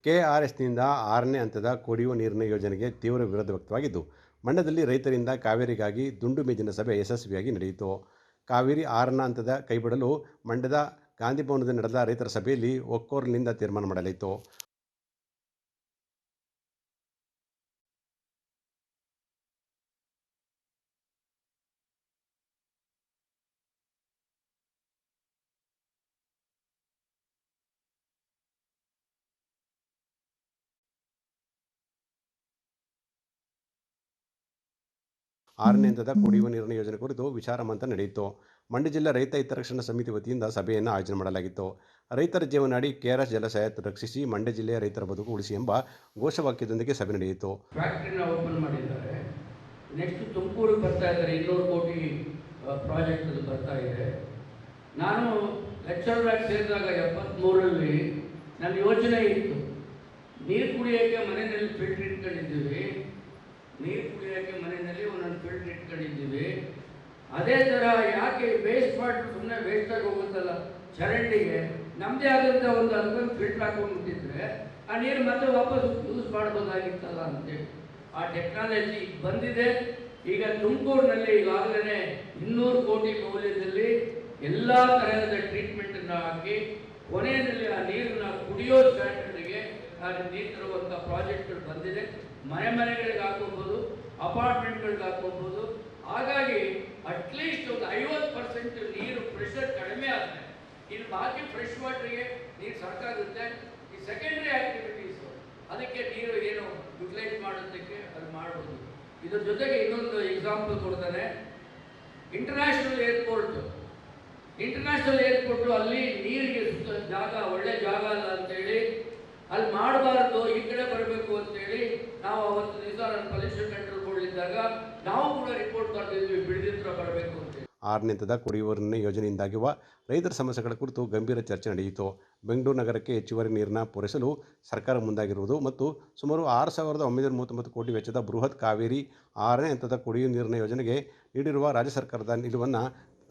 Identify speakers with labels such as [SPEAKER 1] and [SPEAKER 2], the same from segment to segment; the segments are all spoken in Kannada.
[SPEAKER 1] ಕೆಆರ್ಎಸ್ನಿಂದ 6ನೇ ಹಂತದ ಕುಡಿಯುವ ನೀರಿನ ಯೋಜನೆಗೆ ತೀವ್ರ ವಿರೋಧ ವ್ಯಕ್ತವಾಗಿದ್ದು, ಮಂಡ್ಯದಲ್ಲಿ ರೈತರಿಂದ ಕಾವೇರಿಗಾಗಿ ದುಂಡು ಮೇಜಿನ ಸಭೆ ಯಶಸ್ವಿಯಾಗಿ ನಡೆಯಿತು. ಕಾವೇರಿ 6ನೇ ಹಂತದ ಕೈಬಿಡಲು ಮಂಡ್ಯದ ಗಾಂಧಿ ಭವನದಲ್ಲಿ ನಡೆದ ರೈತರ ಸಭೆಯಲ್ಲಿ ಒಕ್ಕೊರಲಿನಿಂದ ತೀರ್ಮಾನ ಮಾಡಲಾಯಿತು. ಆರನೇ ಹಂತದ ಕುಡಿಯುವ ನೀರಿನ ಯೋಜನೆ ಕುರಿತು ವಿಚಾರ ಮಂಥನ ನಡೆಯಿತು. ಮಂಡ್ಯ ಜಿಲ್ಲಾ ರೈತ ಹಿತರಕ್ಷಣಾ ಸಮಿತಿ ವತಿಯಿಂದ ಸಭೆಯನ್ನು ಆಯೋಜನೆ ಮಾಡಲಾಗಿತ್ತು. ರೈತರ ಜೀವನಾಡಿ ಕೆಆರ್ಎಸ್ ಜಲಾಶಯ ರಕ್ಷಿಸಿ ಮಂಡ್ಯ ಜಿಲ್ಲೆಯ ರೈತರ ಬದುಕು ಉಳಿಸಿ ಎಂಬ ಘೋಷವಾಕ್ಯದೊಂದಿಗೆ ಸಭೆ ನಡೆಯಿತು.
[SPEAKER 2] ಫ್ಯಾಕ್ಟರಿನ ಓಪನ್ ಮಾಡಿದ್ದಾರೆ. ನೆಕ್ಸ್ಟ್ ತುಮಕೂರು ಬರ್ತಾ ಇದ್ದಾರೆ, 200 ಕೋಟಿ ಪ್ರಾಜೆಕ್ಟ್ ಬರ್ತಾ ಇದೆ. ನಾನು ಲೆಕ್ಚರರ್ ಆಗಿ ಸೇರಿದಾಗ 73ರಲ್ಲಿ ನನ್ನ ಯೋಜನೆ ಇತ್ತು, ನೀರು ಕುಡಿಯೋಕ್ಕೆ ಮನೆಯಲ್ಲಿ ಫಿಲ್ಟರ್ ಇಟ್ಕೊಂಡಿದ್ದೀವಿ, ನೀರು ಕುಡಿಯೋಕ್ಕೆ ಮನೆಯಲ್ಲಿ ಒಂದೊಂದು ಫಿಲ್ಟರ್ ಇಟ್ಕೊಂಡಿದ್ದೀವಿ. ಅದೇ ಥರ ಯಾಕೆ ವೇಸ್ಟ್ ವಾಟರ್ ಸುಮ್ಮನೆ ವೇಸ್ಟಾಗಿ ಹೋಗುತ್ತಲ್ಲ ಚರಂಡಿಗೆ, ನಮ್ಮದೇ ಆದಂಥ ಒಂದು ಅದಕ್ಕೊಂದು ಫಿಲ್ಟರ್ ಹಾಕೊಂಡ್ಬಿಟ್ಟಿದ್ರೆ ಆ ನೀರು ಮತ್ತೆ ವಾಪಸ್ ಯೂಸ್ ಮಾಡ್ಬೋದಾಗಿತ್ತಲ್ಲ ಅಂತೇಳಿ ಆ ಟೆಕ್ನಾಲಜಿ ಬಂದಿದೆ. ಈಗ ತುಮಕೂರಿನಲ್ಲಿ ಈಗಾಗಲೇ 200 ಕೋಟಿ ಮೌಲ್ಯದಲ್ಲಿ ಎಲ್ಲ ತರಹದ ಟ್ರೀಟ್ಮೆಂಟನ್ನು ಹಾಕಿ ಕೊನೆಯಲ್ಲಿ ಆ ನೀರನ್ನ ಕುಡಿಯೋ ಸ್ಟ್ಯಾಂಡರ್ಡ್ಗೆ ಆ ನೀರು ತರುವಂಥ ಪ್ರಾಜೆಕ್ಟ್ಗಳು ಬಂದಿದೆ. ಮನೆಗಳಿಗೆ ಹಾಕೋಬೋದು, ಅಪಾರ್ಟ್ಮೆಂಟ್ಗಳಿಗೆ ಹಾಕೋಬೋದು. ಹಾಗಾಗಿ ಅಟ್ಲೀಸ್ಟ್ ಒಂದು 50% ನೀರು ಪ್ರೆಷರ್ ಕಡಿಮೆ ಆದರೆ ಇನ್ನು ಬಾಕಿ ಫ್ರೆಶ್ ವಾಟರ್ಗೆ ನೀರು ಸಾಕಾಗುತ್ತೆ. ಈ ಸೆಕೆಂಡ್ರಿ ಆಕ್ಟಿವಿಟೀಸು ಅದಕ್ಕೆ ನೀರು ಏನು ಯುಟಿಲೈಸ್ ಮಾಡೋದಕ್ಕೆ ಅದು ಮಾಡ್ಬೋದು. ಇದ್ರ ಜೊತೆಗೆ ಇನ್ನೊಂದು ಎಕ್ಸಾಂಪಲ್ ಕೊಡ್ತಾನೆ. ಇಂಟರ್ನ್ಯಾಷನಲ್ ಏರ್ಪೋರ್ಟು ಅಲ್ಲಿ ನೀರಿಗೆ ಜಾಗ ಒಳ್ಳೆ ಜಾಗ ಅಲ್ಲ ಅಂತೇಳಿ ಅಲ್ಲಿ ಮಾಡಬಾರ್ದು, ಈ ಕಡೆ ಬರಬೇಕು ಅಂತೇಳಿ ನಾವು ಅವತ್ತು ದಿವಸ ನನ್ನ ಪೊಲ್ಯೂಷನ್ ಕಂಟ್ರೋಲ್ ಕೊಡಲಿದ್ದಾಗ ನಾವು ಕೂಡ ರಿಪೋರ್ಟ್ ಬರ್ತಿದ್ವಿ, ಬಿಡದಿತ್ರ ಬರಬೇಕು ಅಂತೇಳಿ.
[SPEAKER 1] 6ನೇ ಹಂತದ ಕುಡಿಯುವ ನೀರಿನ ಯೋಜನೆಯಿಂದಾಗಿರುವ ರೈತರ ಸಮಸ್ಯೆಗಳ ಕುರಿತು ಗಂಭೀರ ಚರ್ಚೆ ನಡೆಯಿತು. ಬೆಂಗಳೂರು ನಗರಕ್ಕೆ ಹೆಚ್ಚುವರಿ ನೀರನ್ನು ಪೂರೈಸಲು ಸರ್ಕಾರ ಮುಂದಾಗಿರುವುದು ಮತ್ತು ಸುಮಾರು 6,939 ಕೋಟಿ ವೆಚ್ಚದ ಬೃಹತ್ ಕಾವೇರಿ 6ನೇ ಹಂತದ ಕುಡಿಯುವ ನೀರಿನ ಯೋಜನೆಗೆ ನೀಡಿರುವ ರಾಜ್ಯ ಸರ್ಕಾರದ ನಿಲುವನ್ನು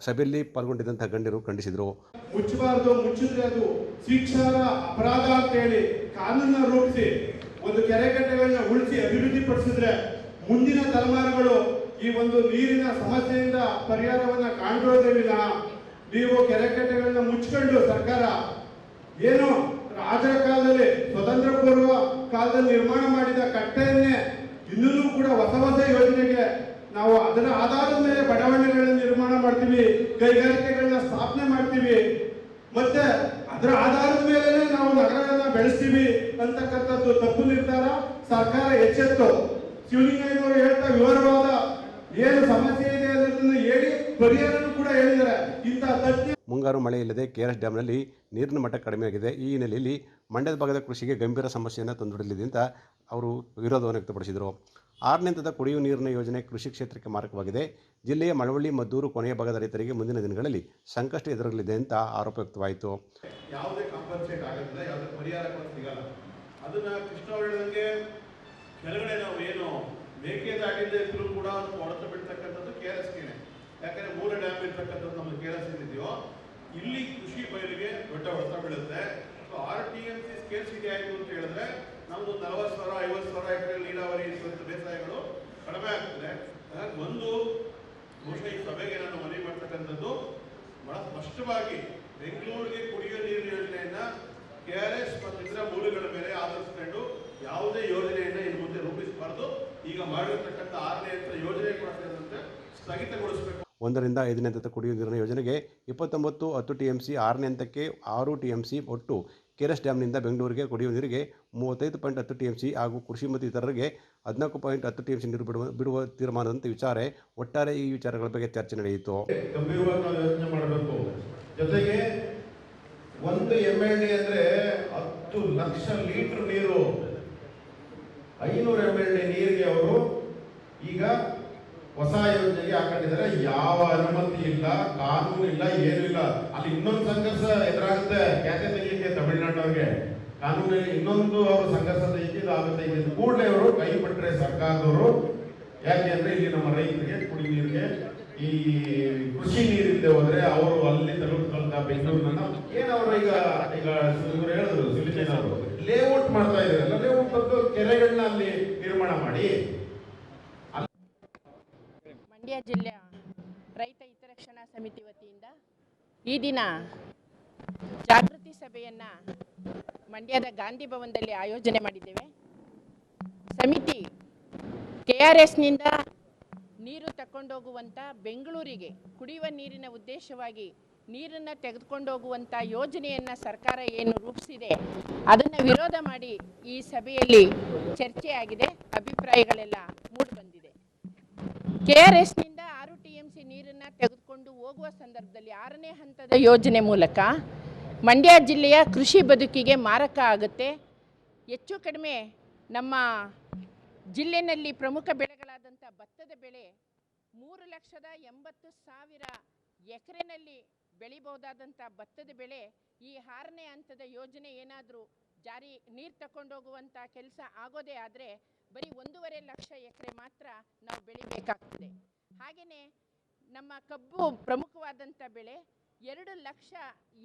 [SPEAKER 1] ಸಭೆಯಲ್ಲಿ ಪಾಲ್ಗೊಂಡಿದ್ದಂತಹ ಗಣ್ಯರು ಖಂಡಿಸಿದರು.
[SPEAKER 3] ಮುಚ್ಚಬಾರದು, ಮುಚ್ಚಿದ್ರೆ ಅದು ಶಿಕ್ಷಾರ್ಹ ಅಪರಾಧ ಅಂತ ಹೇಳಿ ಕಾನೂನನ್ನ ರೂಪಿಸಿ ಒಂದು ಕೆರೆಕಟ್ಟೆಗಳನ್ನ ಉಳಿಸಿ ಅಭಿವೃದ್ಧಿ ಪಡಿಸಿದ್ರೆ ಮುಂದಿನ ತಲೆಮಾರುಗಳು ಈ ಒಂದು ನೀರಿನ ಸಮಸ್ಯೆಯಿಂದ ಪರಿಹಾರವನ್ನ ಕಾಣ್ಬೋದೇವಿಲ್ಲ. ನೀವು ಕೆರೆಕಟ್ಟೆಗಳನ್ನ ಮುಚ್ಕೊಂಡು ಸರ್ಕಾರ ಏನು ರಾಜರ ಕಾಲದಲ್ಲಿ ಸ್ವತಂತ್ರ ಪೂರ್ವ ಕಾಲದಲ್ಲಿ ನಿರ್ಮಾಣ ಮಾಡಿದ ಕಟ್ಟೆಯನ್ನೇ ಇನ್ನೂ ಕೂಡ ಹೊಸ ಯೋಜನೆಗೆ ನಾವು ಅದರ ಆಧಾರದ ಮೇಲೆ ಬಡಾವಣೆಗಳನ್ನ ನಿರ್ಮಾಣ ಮಾಡ್ತೀವಿ, ಕೈಗಾರಿಕೆಗಳನ್ನ ಸ್ಥಾಪನೆ ಮಾಡ್ತೀವಿ, ಮತ್ತೆ ಅದರ ಆಧಾರದ ಮೇಲೆ ನಾವು ನಗರಗಳನ್ನ ಬೆಳೆಸ್ತೀವಿ ಅಂತಕ್ಕಂಥದ್ದು ತಪ್ಪು ನಿರ್ಧಾರ. ಸರ್ಕಾರ ಎಚ್ಚೆತ್ತು ಶಿವಲಿಂಗಯ್ಯನವರು ಹೇಳ್ತಾ ವಿವರವಾದ ಏನು ಸಮಸ್ಯೆ ಇದೆ ಅನ್ನೋದನ್ನು ಹೇಳಿ ಪರಿಹಾರನೂ ಕೂಡ ಹೇಳಿದ್ದಾರೆ. ಇಂತಹ ತಜ್ಞ
[SPEAKER 1] ಮುಂಗಾರು ಮಳೆ ಇಲ್ಲದೆ ಕೆಆರ್ಎಸ್ ಡ್ಯಾಂನಲ್ಲಿ ನೀರಿನ ಮಟ್ಟ ಕಡಿಮೆಯಾಗಿದೆ. ಈ ಹಿನ್ನೆಲೆಯಲ್ಲಿ ಮಂಡ್ಯದ ಭಾಗದ ಕೃಷಿಗೆ ಗಂಭೀರ ಸಮಸ್ಯೆಯನ್ನು ತಂದೊಡ್ಡಲಿದೆ ಅಂತ ಅವರು ವಿರೋಧವನ್ನು ವ್ಯಕ್ತಪಡಿಸಿದರು. 6ನೇ ಹಂತದ ಕುಡಿಯುವ ನೀರಿನ ಯೋಜನೆ ಕೃಷಿ ಕ್ಷೇತ್ರಕ್ಕೆ ಮಾರಕವಾಗಿದೆ. ಜಿಲ್ಲೆಯ ಮಳವಳ್ಳಿ, ಮದ್ದೂರು ಕೊನೆಯ ಭಾಗದ ರೈತರಿಗೆ ಮುಂದಿನ ದಿನಗಳಲ್ಲಿ ಸಂಕಷ್ಟ ಎದುರಾಗಲಿದೆ ಅಂತ ಆರೋಪ ವ್ಯಕ್ತವಾಯಿತು.
[SPEAKER 4] ಯಾವುದೇ ಕಾಂಪನ್ಸೇಟ್ ಆಗೋದಿಲ್ಲ, ಯಾವುದೇ ಪರಿಹಾರ ಕೂಡ ಸಿಗಲ್ಲ. ಅದನ್ನ ಕೃಷ್ಣ ಹೇಳಿದಂಗೆ ಕೆಳಗಡೆ ನಾವು ಏನು ಮೇಕೆದಾಟಿಂದ ಇದ್ರೂ ಕೂಡ ಹೊಡೆತ ಬಿಡ್ತಕ್ಕಂಥದ್ದು ಕೆಆರ್ಎಸ್ಗೆನೆ. ಯಾಕಂದ್ರೆ 3 ಡ್ಯಾಮ್ ಇರ್ತಕ್ಕಂಥದ್ದು ನಮ್ಮ ಕೆಆರ್ಎಸ್ ಇದೆಯೋ ಇಲ್ಲಿ ಕೃಷಿ ಬಯಲಿಗೆ ದೊಡ್ಡ ಹೊಡೆತ ಬೀಳುತ್ತೆ. ಸೊ RTMC ಸ್ಕೇರ್ಸಿಟಿ ಆಯಿತು ಅಂತ ಹೇಳಿದ್ರೆ ನಮ್ದು 40,000 50,000 ಎಕರೆ ನೀರಾವರಿ ಬೇಸಾಯಗಳು ಕಡಿಮೆ ಆಗ್ತದೆ. ಒಂದು ಬಹುಶಃ ಈ ಸಭೆಗೆ ನಾನು ಮನವಿ ಮಾಡ್ತಕ್ಕಂಥದ್ದು ಬಹಳ ಸ್ಪಷ್ಟವಾಗಿ ಬೆಂಗಳೂರಿಗೆ ಕುಡಿಯುವ ನೀರಿನ ಯೋಜನೆಯನ್ನ ಕೆಆರ್ಎಸ್ ಮತ್ತು ಇತರ ಮೂಲಗಳ ಮೇಲೆ ಆಧರಿಸಿಕೊಂಡು ಯಾವುದೇ ಯೋಜನೆಯನ್ನ ಇನ್ನು ಮುಂದೆ ರೂಪಿಸಬಾರದು. ಈಗ ಮಾಡಿರ್ತಕ್ಕಂಥ 6ನೇ ಹಂತದ ಯೋಜನೆ ಕೂಡ ಸೇರಿದಂತೆ ಸ್ಥಗಿತಗೊಳಿಸಬೇಕು.
[SPEAKER 1] 1ರಿಂದ 5ನೇ ಹಂತದ ಕುಡಿಯುವ ನೀರಿನ ಯೋಜನೆಗೆ 29 10 TMC, 6ನೇ ಹಂತಕ್ಕೆ 6 TMC, ಒಟ್ಟು ಕೆಆರ್ಎಸ್ ಡ್ಯಾಂನಿಂದ ಬೆಂಗಳೂರಿಗೆ ಕುಡಿಯುವ ನೀರಿಗೆ 35.10 TMC ಹಾಗೂ ಕೃಷಿ ಮತ್ತು ಇತರರಿಗೆ 14.10 TMC ನೀರು ಬಿಡುವ ತೀರ್ಮಾನದಂತೆ ವಿಚಾರ. ಒಟ್ಟಾರೆ ಈ ವಿಚಾರಗಳ ಬಗ್ಗೆ ಚರ್ಚೆ ನಡೆಯಿತು.
[SPEAKER 5] ಗಂಭೀರವಾಗಿ ನಾವು ಯೋಚನೆ ಮಾಡಬೇಕು. ಜೊತೆಗೆ ಒಂದು MLD ಅಂದ್ರೆ 10 ಲಕ್ಷ ಲೀಟರ್ ನೀರು, 500 MLD ನೀರಿಗೆ ಅವರು ಈಗ ಹೊಸ ಯೋಜನೆಗೆ ಹಾಕೊಂಡಿದ್ದಾರೆ. ಯಾವ ಅನುಮತಿ ಇಲ್ಲ, ಕಾನೂನು ಇಲ್ಲ, ಏನೂ ಇಲ್ಲ. ಅಲ್ಲಿ ಇನ್ನೊಂದು ಸಂಘರ್ಷ ಎದುರಾಗುತ್ತೆ. ಖ್ಯಾತೆ ತೆಗಿಲಿಕ್ಕೆ ತಮಿಳುನಾಡವ್ರಿಗೆ ಕಾನೂನಲ್ಲಿ ಇನ್ನೊಂದು ಅವರು ಸಂಘರ್ಷ ತೆಗಿದಾಗುತ್ತೆ. ಕೂಡಲೇ ಅವರು ಕೈ ಬಿಟ್ಟರೆ ಸರ್ಕಾರದವರು. ಯಾಕೆ ಅಂದ್ರೆ ಇಲ್ಲಿ ನಮ್ಮ ರೈತರಿಗೆ ಕುಡಿ ನೀರಿಗೆ ಈ ಕೃಷಿ ನೀರಿಲ್ಲದೆ ಹೋದ್ರೆ ಅವರು ಅಲ್ಲಿ ತಲುಪಿದಂತ ಬೆಂಗಳೂರಿನ ಏನವರು ಈಗ ಹೇಳಿದ್ರು ಸಿಲಿಂಡರ್ ಲೇಔಟ್ ಮಾಡ್ತಾ ಇದ್ದೀರಲ್ಲ, ನೀವು ಬಂದು ಕೆರೆಗಳನ್ನ ಅಲ್ಲಿ ನಿರ್ಮಾಣ ಮಾಡಿ.
[SPEAKER 6] ಮಂಡ್ಯ ಜಿಲ್ಲೆಯ ರೈತ ಹಿತರಕ್ಷಣಾ ಸಮಿತಿ ವತಿಯಿಂದ ಈ ದಿನ ಜಾಗೃತಿ ಸಭೆಯನ್ನು ಮಂಡ್ಯದ ಗಾಂಧಿ ಭವನದಲ್ಲಿ ಆಯೋಜನೆ ಮಾಡಿದ್ದೇವೆ. ಸಮಿತಿ KRSನಿಂದ ನೀರು ತಗೊಂಡೋಗುವಂಥ ಬೆಂಗಳೂರಿಗೆ ಕುಡಿಯುವ ನೀರಿನ ಉದ್ದೇಶವಾಗಿ ನೀರನ್ನು ತೆಗೆದುಕೊಂಡೋಗುವಂಥ ಯೋಜನೆಯನ್ನು ಸರ್ಕಾರ ಏನು ರೂಪಿಸಿದೆ ಅದನ್ನು ವಿರೋಧ ಮಾಡಿ ಈ ಸಭೆಯಲ್ಲಿ ಚರ್ಚೆಯಾಗಿದೆ, ಅಭಿಪ್ರಾಯಗಳೆಲ್ಲ ಮೂಡಿಬಂದಿದೆ. KRSನಿಂದ 6 TMC ನೀರನ್ನು ತೆಗೆದುಕೊಂಡು ಹೋಗುವ ಸಂದರ್ಭದಲ್ಲಿ 6ನೇ ಹಂತದ ಯೋಜನೆ ಮೂಲಕ ಮಂಡ್ಯ ಜಿಲ್ಲೆಯ ಕೃಷಿ ಬದುಕಿಗೆ ಮಾರಕ ಆಗುತ್ತೆ. ಹೆಚ್ಚು ಕಡಿಮೆ ನಮ್ಮ ಜಿಲ್ಲೆಯಲ್ಲಿ ಪ್ರಮುಖ ಬೆಳೆಗಳಾದಂಥ ಭತ್ತದ ಬೆಳೆ 3,80,000 ಎಕರೆನಲ್ಲಿ ಬೆಳಿಬಹುದಾದಂಥ ಭತ್ತದ ಬೆಳೆ ಈ 6ನೇ ಹಂತದ ಯೋಜನೆ ಏನಾದರೂ ನೀರು ತಗೊಂಡೋಗುವಂಥ ಕೆಲಸ ಆಗೋದೇ ಆದರೆ ಬರೀ 1.5 ಲಕ್ಷ ಎಕರೆ ಮಾತ್ರ ನಾವು ಬೆಳಿಬೇಕಾಗ್ತದೆ. ಹಾಗೆಯೇ ನಮ್ಮ ಕಬ್ಬು ಪ್ರಮುಖವಾದಂಥ ಬೆಳೆ 2 ಲಕ್ಷ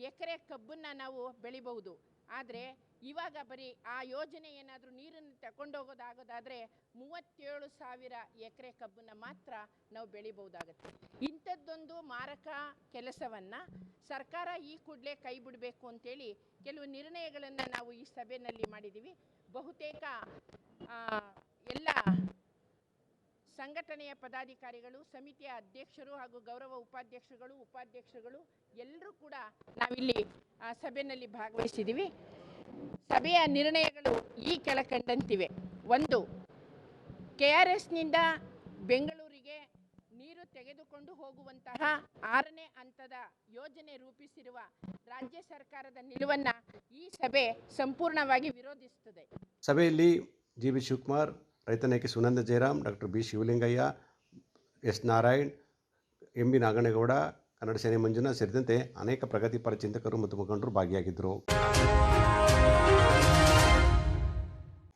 [SPEAKER 6] ಎಕರೆ ಕಬ್ಬನ್ನು ನಾವು ಬೆಳಿಬಹುದು. ಆದರೆ ಇವಾಗ ಬರೀ ಆ ಯೋಜನೆ ಏನಾದರೂ ನೀರನ್ನು ತಗೊಂಡೋಗೋದಾಗೋದಾದರೆ 37,000 ಎಕರೆ ಕಬ್ಬನ್ನು ಮಾತ್ರ ನಾವು ಬೆಳಿಬಹುದಾಗುತ್ತೆ. ಇಂಥದ್ದೊಂದು ಮಾರಕ ಕೆಲಸವನ್ನು ಸರ್ಕಾರ ಈ ಕೂಡಲೇ ಕೈ ಬಿಡಬೇಕು ಅಂತೇಳಿ ಕೆಲವು ನಿರ್ಣಯಗಳನ್ನು ನಾವು ಈ ಸಭೆಯಲ್ಲಿ ಮಾಡಿದ್ದೀವಿ. ಬಹುತೇಕ ಎಲ್ಲ ಸಂಘಟನೆಯ ಪದಾಧಿಕಾರಿಗಳು, ಸಮಿತಿಯ ಅಧ್ಯಕ್ಷರು ಹಾಗೂ ಗೌರವ ಉಪಾಧ್ಯಕ್ಷರುಗಳು ಎಲ್ಲರೂ ಕೂಡ ನಾವಿಲ್ಲಿ ಸಭೆಯಲ್ಲಿ ಭಾಗವಹಿಸಿದ್ದೀವಿ. ಸಭೆಯ ನಿರ್ಣಯಗಳು ಈ ಕೆಳಕಂಡಂತಿವೆ. 1, KRSನಿಂದ ಬೆಂಗಳೂರಿಗೆ ನೀರು ತೆಗೆದುಕೊಂಡು ಹೋಗುವಂತಹ 6ನೇ ಹಂತದ ಯೋಜನೆ ರೂಪಿಸಿರುವ ರಾಜ್ಯ ಸರ್ಕಾರದ ನಿಲುವನ್ನು ಈ ಸಭೆ ಸಂಪೂರ್ಣವಾಗಿ ವಿರೋಧಿಸುತ್ತದೆ.
[SPEAKER 1] ಸಭೆಯಲ್ಲಿ GB ಶಿವಕುಮಾರ್, ರೈತ ನಾಯಕಿ Sunanda Jayaram, doctor B Shivalingaiah, S Narayan, MB Naganegowda, Kannada Sene Manjunath ಸೇರಿದಂತೆ ಅನೇಕ ಪ್ರಗತಿಪರ ಚಿಂತಕರು ಮತ್ತು ಮುಖಂಡರು ಭಾಗಿಯಾಗಿದ್ದರು.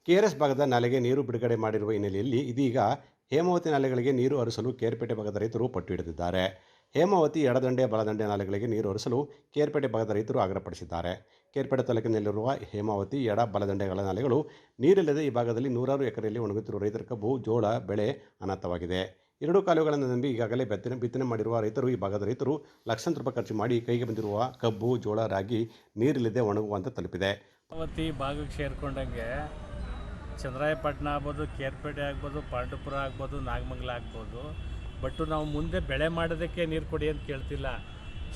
[SPEAKER 1] KRS ಭಾಗದ ನಾಲೆಗೆ ನೀರು ಬಿಡುಗಡೆ ಮಾಡಿರುವ ಹಿನ್ನೆಲೆಯಲ್ಲಿ ಇದೀಗ ಹೇಮಾವತಿ ನಾಲೆಗಳಿಗೆ ನೀರು ಹರಿಸಲು ಕೇರ್ಪೇಟೆ ಭಾಗದ ರೈತರು ಪಟ್ಟು ಹಿಡಿದಿದ್ದಾರೆ. ಹೇಮಾವತಿ ಎಡದಂಡೆ ಬಲದಂಡೆ ನಾಲೆಗಳಿಗೆ ನೀರು ಹರಿಸಲು ಕೇರ್ಪೇಟೆ ಭಾಗದ ರೈತರು ಆಗ್ರಹಪಡಿಸಿದ್ದಾರೆ. ಕೇರ್ಪೇಟೆ ತಾಲೂಕಿನಲ್ಲಿರುವ ಹೇಮಾವತಿ ಎಡ ಬಲದಂಡೆಗಳ ನಾಲೆಗಳು ನೀರಿಲ್ಲದೆ ಈ ಭಾಗದಲ್ಲಿ 100 ಎಕರೆಯಲ್ಲಿ ಒಣಗುತ್ತಿರುವ ರೈತರ ಕಬ್ಬು, ಜೋಳ ಬೆಳೆ ಅನಾಥವಾಗಿದೆ. 2 ಕಾಲುವೆಗಳನ್ನು ನಂಬಿ ಈಗಾಗಲೇ ಬಿತ್ತನೆ ಮಾಡಿರುವ ರೈತರು ಈ ಭಾಗದ ರೈತರು ಲಕ್ಷಾಂತರ ರೂಪಾಯಿ ಖರ್ಚು ಮಾಡಿ ಕೈಗೆ ಬಂದಿರುವ ಕಬ್ಬು, ಜೋಳ, ರಾಗಿ ನೀರಿಲ್ಲದೆ ಒಣಗುವಂತ ತಲುಪಿದೆ.
[SPEAKER 7] ಹೇಮಾವತಿ ಭಾಗಕ್ಕೆ ಸೇರ್ಕೊಂಡಂಗೆ ಚಂದ್ರಾಯಪಟ್ಟಣ ಆಗ್ಬೋದು, ಕೇರ್ಪೇಟೆ ಆಗ್ಬೋದು, ಪಾಂಡುಪುರ ಆಗ್ಬೋದು, ನಾಗಮಂಗಲ ಆಗ್ಬೋದು. ಬಟ್ಟು ನಾವು ಮುಂದೆ ಬೆಳೆ ಮಾಡೋದಕ್ಕೆ ನೀರು ಕೊಡಿ ಅಂತ ಕೇಳ್ತಿಲ್ಲ.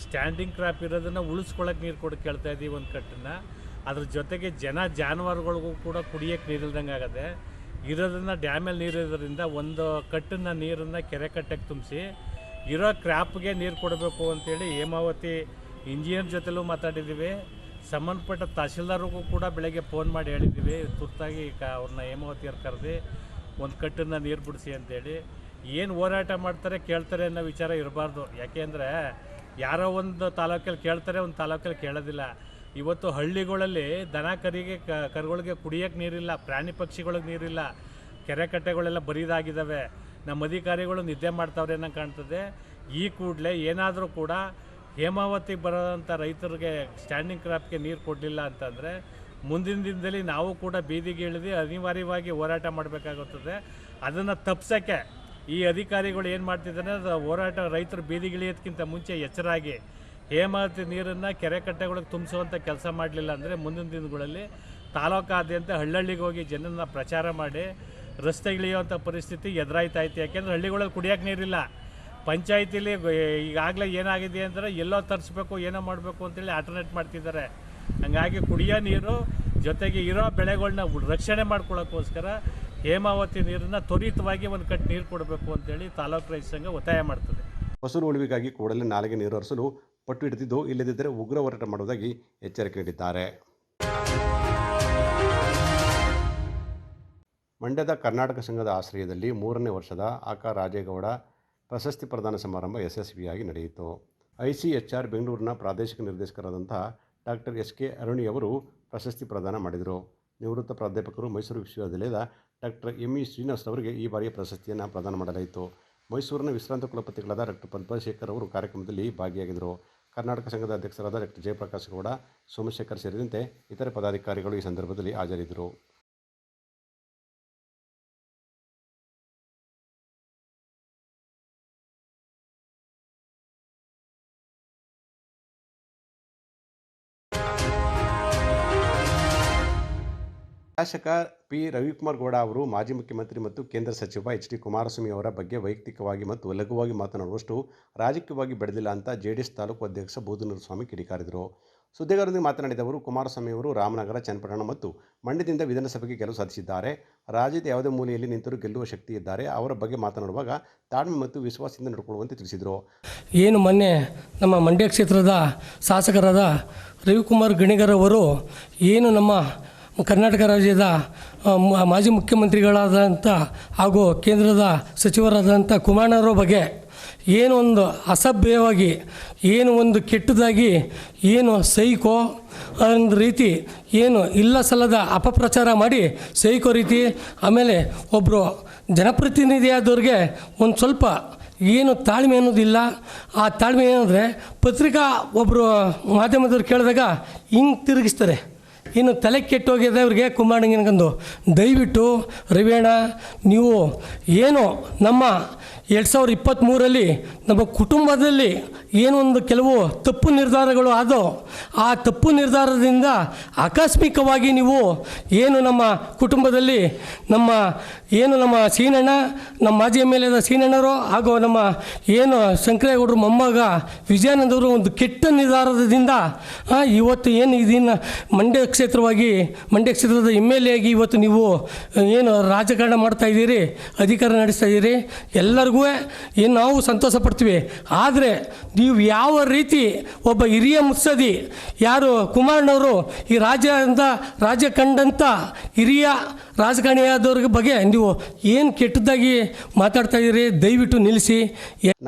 [SPEAKER 7] ಸ್ಟ್ಯಾಂಡಿಂಗ್ ಕ್ರಾಪ್ ಇರೋದನ್ನು ಉಳಿಸ್ಕೊಳ್ಳೋಕೆ ನೀರು ಕೊಡಿ ಕೇಳ್ತಾ ಇದ್ದೀವಿ ಒಂದು ಕಟ್ಟನ್ನು. ಅದ್ರ ಜೊತೆಗೆ ಜಾನುವಾರುಗಳಿಗೂ ಕೂಡ ಕುಡಿಯೋಕ್ಕೆ ನೀರಿಲ್ದಂಗೆ ಆಗದೆ. ಇರೋದನ್ನು ಡ್ಯಾಮಲ್ಲಿ ನೀರು ಇರೋದ್ರಿಂದ ಒಂದು ಕಟ್ಟನ್ನು ನೀರನ್ನು ಕೆರೆ ಕಟ್ಟಕ್ಕೆ ತುಂಬಿಸಿ ಇರೋ ಕ್ರಾಪ್ಗೆ ನೀರು ಕೊಡಬೇಕು ಅಂತೇಳಿ ಹೇಮಾವತಿ ಇಂಜಿನಿಯರ್ ಜೊತೆಲೂ ಮಾತಾಡಿದ್ದೀವಿ. ಸಂಬಂಧಪಟ್ಟ ತಹಶೀಲ್ದಾರ್ಗೂ ಕೂಡ ಬೆಳಗ್ಗೆ ಫೋನ್ ಮಾಡಿ ಹೇಳಿದ್ದೀವಿ. ತುರ್ತಾಗಿ ಅವ್ರನ್ನ ಹೇಮಾವತಿಯವ್ರು ಕರೆದು ಒಂದು ಕಟ್ಟನ್ನು ನೀರು ಬಿಡಿಸಿ ಅಂತೇಳಿ. ಏನು ಹೋರಾಟ ಮಾಡ್ತಾರೆ ಕೇಳ್ತಾರೆ ಅನ್ನೋ ವಿಚಾರ ಇರಬಾರ್ದು. ಯಾಕೆಂದರೆ ಯಾರೋ ಒಂದು ತಾಲೂಕಲ್ಲಿ ಕೇಳ್ತಾರೆ, ಒಂದು ತಾಲೂಕಲ್ಲಿ ಕೇಳೋದಿಲ್ಲ. ಇವತ್ತು ಹಳ್ಳಿಗಳಲ್ಲಿ ದನ ಕರುಗಳಿಗೆ ಕುಡಿಯೋಕ್ಕೆ ನೀರಿಲ್ಲ, ಪ್ರಾಣಿ ಪಕ್ಷಿಗಳಿಗೆ ನೀರಿಲ್ಲ, ಕೆರೆ ಕಟ್ಟೆಗಳೆಲ್ಲ ಬರಿದಾಗಿದ್ದಾವೆ. ನಮ್ಮ ಅಧಿಕಾರಿಗಳು ನಿದ್ದೆ ಮಾಡ್ತಾವ್ರೆ ಅನ್ನೋ ಕಾಣ್ತದೆ. ಈ ಕೂಡಲೇ ಏನಾದರೂ ಕೂಡ ಹೇಮಾವತಿಗೆ ಬರೋಂಥ ರೈತರಿಗೆ ಸ್ಟ್ಯಾಂಡಿಂಗ್ ಕ್ರಾಪ್ಗೆ ನೀರು ಕೊಡಲಿಲ್ಲ ಅಂತಂದರೆ ಮುಂದಿನ ದಿನದಲ್ಲಿ ನಾವು ಕೂಡ ಬೀದಿಗೆ ಇಳಿದು ಅನಿವಾರ್ಯವಾಗಿ ಹೋರಾಟ ಮಾಡಬೇಕಾಗುತ್ತದೆ. ಅದನ್ನು ತಪ್ಪಿಸೋಕ್ಕೆ ಈ ಅಧಿಕಾರಿಗಳು ಏನು ಮಾಡ್ತಿದ್ದಾರೆ, ಹೋರಾಟ ರೈತರು ಬೀದಿಗಿಳಿಯೋದಕ್ಕಿಂತ ಮುಂಚೆ ಎಚ್ಚರಾಗಿ ಹೇಮಾವತಿ ನೀರನ್ನು ಕೆರೆ ಕಟ್ಟೆಗಳಿಗೆ ತುಂಬಿಸುವಂಥ ಕೆಲಸ ಮಾಡಲಿಲ್ಲ ಅಂದರೆ ಮುಂದಿನ ದಿನಗಳಲ್ಲಿ ತಾಲೂಕಾದ್ಯಂತ ಹಳ್ಳಿಗೆ ಹೋಗಿ ಜನನ ಪ್ರಚಾರ ಮಾಡಿ ರಸ್ತೆಗಿಳಿಯುವಂಥ ಪರಿಸ್ಥಿತಿ ಎದುರಾಯ್ತಾಯ್ತು. ಯಾಕೆಂದರೆ ಹಳ್ಳಿಗಳಲ್ಲಿ ಕುಡಿಯೋಕ್ಕೆ ನೀರಿಲ್ಲ. ಪಂಚಾಯತಿಲಿ ಈಗಾಗಲೇ ಏನಾಗಿದೆ ಅಂದರೆ ಎಲ್ಲೋ ತರಿಸ್ಬೇಕು, ಏನೋ ಮಾಡಬೇಕು ಅಂತೇಳಿ ಆಲ್ಟರ್ನೇಟ್ ಮಾಡ್ತಿದ್ದಾರೆ. ಹಾಗಾಗಿ ಕುಡಿಯೋ ನೀರು ಜೊತೆಗೆ ಇರೋ ಬೆಳೆಗಳನ್ನ ರಕ್ಷಣೆ ಮಾಡ್ಕೊಳ್ಳೋಕ್ಕೋಸ್ಕರ ಹೇಮಾವತಿ ನೀರನ್ನು ತ್ವರಿತವಾಗಿ ಒಂದು ಕಟ್ಟು ನೀರು ಕೊಡಬೇಕು ಅಂತೇಳಿ ತಾಲೂಕು ರೈತ ಸಂಘ ಒತ್ತಾಯ ಮಾಡ್ತದೆ.
[SPEAKER 1] ಹಸಿರು ಉಳಿವಿಗಾಗಿ ಕೂಡಲೇ ನಾಲೆಗೆ ನೀರು ಹರಿಸಲು ಪಟ್ಟು ಹಿಡಿದಿದ್ದು, ಇಲ್ಲದಿದ್ದರೆ ಉಗ್ರ ಹೋರಾಟ ಮಾಡುವುದಾಗಿ ಎಚ್ಚರಿಕೆ ನೀಡಿದ್ದಾರೆ. ಮಂಡ್ಯದ ಕರ್ನಾಟಕ ಸಂಘದ ಆಶ್ರಯದಲ್ಲಿ 3ನೇ ವರ್ಷದ ಆಕ ರಾಜೇಗೌಡ ಪ್ರಶಸ್ತಿ ಪ್ರದಾನ ಸಮಾರಂಭ ಯಶಸ್ವಿಯಾಗಿ ನಡೆಯಿತು. ICHR ಬೆಂಗಳೂರಿನ ಪ್ರಾದೇಶಿಕ ನಿರ್ದೇಶಕರಾದಂಥ ಡಾಕ್ಟರ್ SK ಅರುಣಿಯವರು ಪ್ರಶಸ್ತಿ ಪ್ರದಾನ ಮಾಡಿದರು. ನಿವೃತ್ತ ಪ್ರಾಧ್ಯಾಪಕರು, ಮೈಸೂರು ವಿಶ್ವವಿದ್ಯಾಲಯದ ಡಾಕ್ಟರ್ ME ಶ್ರೀನಿವಾಸ್ ಅವರಿಗೆ ಈ ಬಾರಿಯ ಪ್ರಶಸ್ತಿಯನ್ನು ಪ್ರದಾನ ಮಾಡಲಾಯಿತು. ಮೈಸೂರಿನ ವಿಶ್ರಾಂತ ಕುಲಪತಿಗಳಾದ ಡಾಕ್ಟರ್ ಪದ್ಮಶೇಖರ್ ಅವರು ಕಾರ್ಯಕ್ರಮದಲ್ಲಿ ಭಾಗಿಯಾಗಿದ್ದರು. ಕರ್ನಾಟಕ ಸಂಘದ ಅಧ್ಯಕ್ಷರಾದ ಡಾಕ್ಟರ್ ಜಯಪ್ರಕಾಶ್ ಗೌಡ, ಸೋಮಶೇಖರ್ ಸೇರಿದಂತೆ ಇತರೆ ಪದಾಧಿಕಾರಿಗಳು ಈ ಸಂದರ್ಭದಲ್ಲಿ ಹಾಜರಿದ್ದರು. ಶಾಸಕ ಪಿ ರವಿಕುಮಾರ್ ಗೌಡ ಅವರು ಮಾಜಿ ಮುಖ್ಯಮಂತ್ರಿ ಮತ್ತು ಕೇಂದ್ರ ಸಚಿವ ಎಚ್ ಡಿ ಕುಮಾರಸ್ವಾಮಿ ಅವರ ಬಗ್ಗೆ ವೈಯಕ್ತಿಕವಾಗಿ ಮತ್ತು ಲಘುವಾಗಿ ಮಾತನಾಡುವಷ್ಟು ರಾಜಕೀಯವಾಗಿ ಬೆಳೆದಿಲ್ಲ ಅಂತ ಜೆಡಿಎಸ್ ತಾಲೂಕು ಅಧ್ಯಕ್ಷ ಬೂದನೂರು ಸ್ವಾಮಿ ಕಿಡಿಕಾರಿದರು. ಸುದ್ದಿಗಾರರೊಂದಿಗೆ ಮಾತನಾಡಿದ ಅವರು, ಕುಮಾರಸ್ವಾಮಿ ಅವರು ರಾಮನಗರ, ಚನ್ನಪಟ್ಟಣ ಮತ್ತು ಮಂಡ್ಯದಿಂದ ವಿಧಾನಸಭೆಗೆ ಗೆಲುವು ಸಾಧಿಸಿದ್ದಾರೆ. ರಾಜ್ಯದ ಯಾವುದೇ ಮೂಲೆಯಲ್ಲಿ ನಿಂತರೂ ಗೆಲ್ಲುವ ಶಕ್ತಿ ಇದ್ದಾರೆ. ಅವರ ಬಗ್ಗೆ ಮಾತನಾಡುವಾಗ ತಾಳ್ಮೆ ಮತ್ತು ವಿಶ್ವಾಸದಿಂದ ನಡ್ಕೊಳ್ಳುವಂತೆ ತಿಳಿಸಿದರು.
[SPEAKER 8] ಏನು ಮೊನ್ನೆ ನಮ್ಮ ಮಂಡ್ಯ ಕ್ಷೇತ್ರದ ಶಾಸಕರಾದ ರವಿಕುಮಾರ್ ಗಣಿಗರ್ ಅವರು ಏನು ನಮ್ಮ ಕರ್ನಾಟಕ ರಾಜ್ಯದ ಮಾಜಿ ಮುಖ್ಯಮಂತ್ರಿಗಳಾದಂಥ ಹಾಗೂ ಕೇಂದ್ರದ ಸಚಿವರಾದಂಥ ಕುಮಾರಣ್ಣವರ ಬಗ್ಗೆ ಏನು ಒಂದು ಅಸಭ್ಯವಾಗಿ, ಏನು ಒಂದು ಕೆಟ್ಟದಾಗಿ, ಏನು ಸೈಕೋ ಒಂದು ರೀತಿ, ಏನು ಇಲ್ಲ ಸಲ್ಲದ ಅಪಪ್ರಚಾರ ಮಾಡಿ ಸೈಕೋ ರೀತಿ, ಆಮೇಲೆ ಒಬ್ಬರು ಜನಪ್ರತಿನಿಧಿಯಾದವ್ರಿಗೆ ಒಂದು ಸ್ವಲ್ಪ ಏನು ತಾಳ್ಮೆ ಅನ್ನೋದಿಲ್ಲ. ಆ ತಾಳ್ಮೆ ಏನಂದರೆ ಪತ್ರಿಕಾ ಒಬ್ಬರು ಮಾಧ್ಯಮದವ್ರು ಕೇಳಿದಾಗ ಹಿಂಗೆ ತಿರುಗಿಸ್ತಾರೆ. ಇನ್ನು ತಲೆ ಕೆಟ್ಟೋಗಿದೆ ಅವ್ರಿಗೆ ಕುಮಾರಣ್ಣನಿಗಂದು. ದಯವಿಟ್ಟು ರವಿಯಣ್ಣ, ನೀವು ಏನು ನಮ್ಮ 2023ರಲ್ಲಿ ನಮ್ಮ ಕುಟುಂಬದಲ್ಲಿ ಏನೊಂದು ಕೆಲವು ತಪ್ಪು ನಿರ್ಧಾರಗಳು ಆದೋ, ಆ ತಪ್ಪು ನಿರ್ಧಾರದಿಂದ ಆಕಸ್ಮಿಕವಾಗಿ ನೀವು ಏನು ನಮ್ಮ ಕುಟುಂಬದಲ್ಲಿ ನಮ್ಮ ಸೀನಣ್ಣ, ನಮ್ಮ ಮಾಜಿ MLA ಸೀನಣ್ಣರು ಹಾಗೂ ನಮ್ಮ ಏನು ಶಂಕರೇಗೌಡರು ಮೊಮ್ಮಗ ವಿಜಯಾನಂದವರು ಒಂದು ಕೆಟ್ಟ ನಿರ್ಧಾರದಿಂದ ಇವತ್ತು ಏನು ಇದನ್ನು ಮಂಡ್ಯ ಕ್ಷೇತ್ರದ MLA ಆಗಿ ಇವತ್ತು ನೀವು ಏನು ರಾಜಕಾರಣ ಮಾಡ್ತಾಯಿದ್ದೀರಿ, ಅಧಿಕಾರ ನಡೆಸ್ತಾ ಇದ್ದೀರಿ. ಎಲ್ಲರಿಗೂ ಏನು ನಾವು ಸಂತೋಷ ಪಡ್ತೀವಿ. ಆದರೆ ನೀವು ಯಾವ ರೀತಿ ಒಬ್ಬ ಹಿರಿಯ ಮುತ್ಸದಿ ಯಾರು ಕುಮಾರಣ್ಣವರು ಈ ರಾಜ್ಯ ಕಂಡಂಥ ಹಿರಿಯ ರಾಜಕಾರಣಿಯಾದವ್ರ ಬಗ್ಗೆ ನೀವು ಏನು ಕೆಟ್ಟದಾಗಿ ಮಾತಾಡ್ತಾ ಇದ್ದೀರಿ, ದಯವಿಟ್ಟು ನಿಲ್ಲಿಸಿ.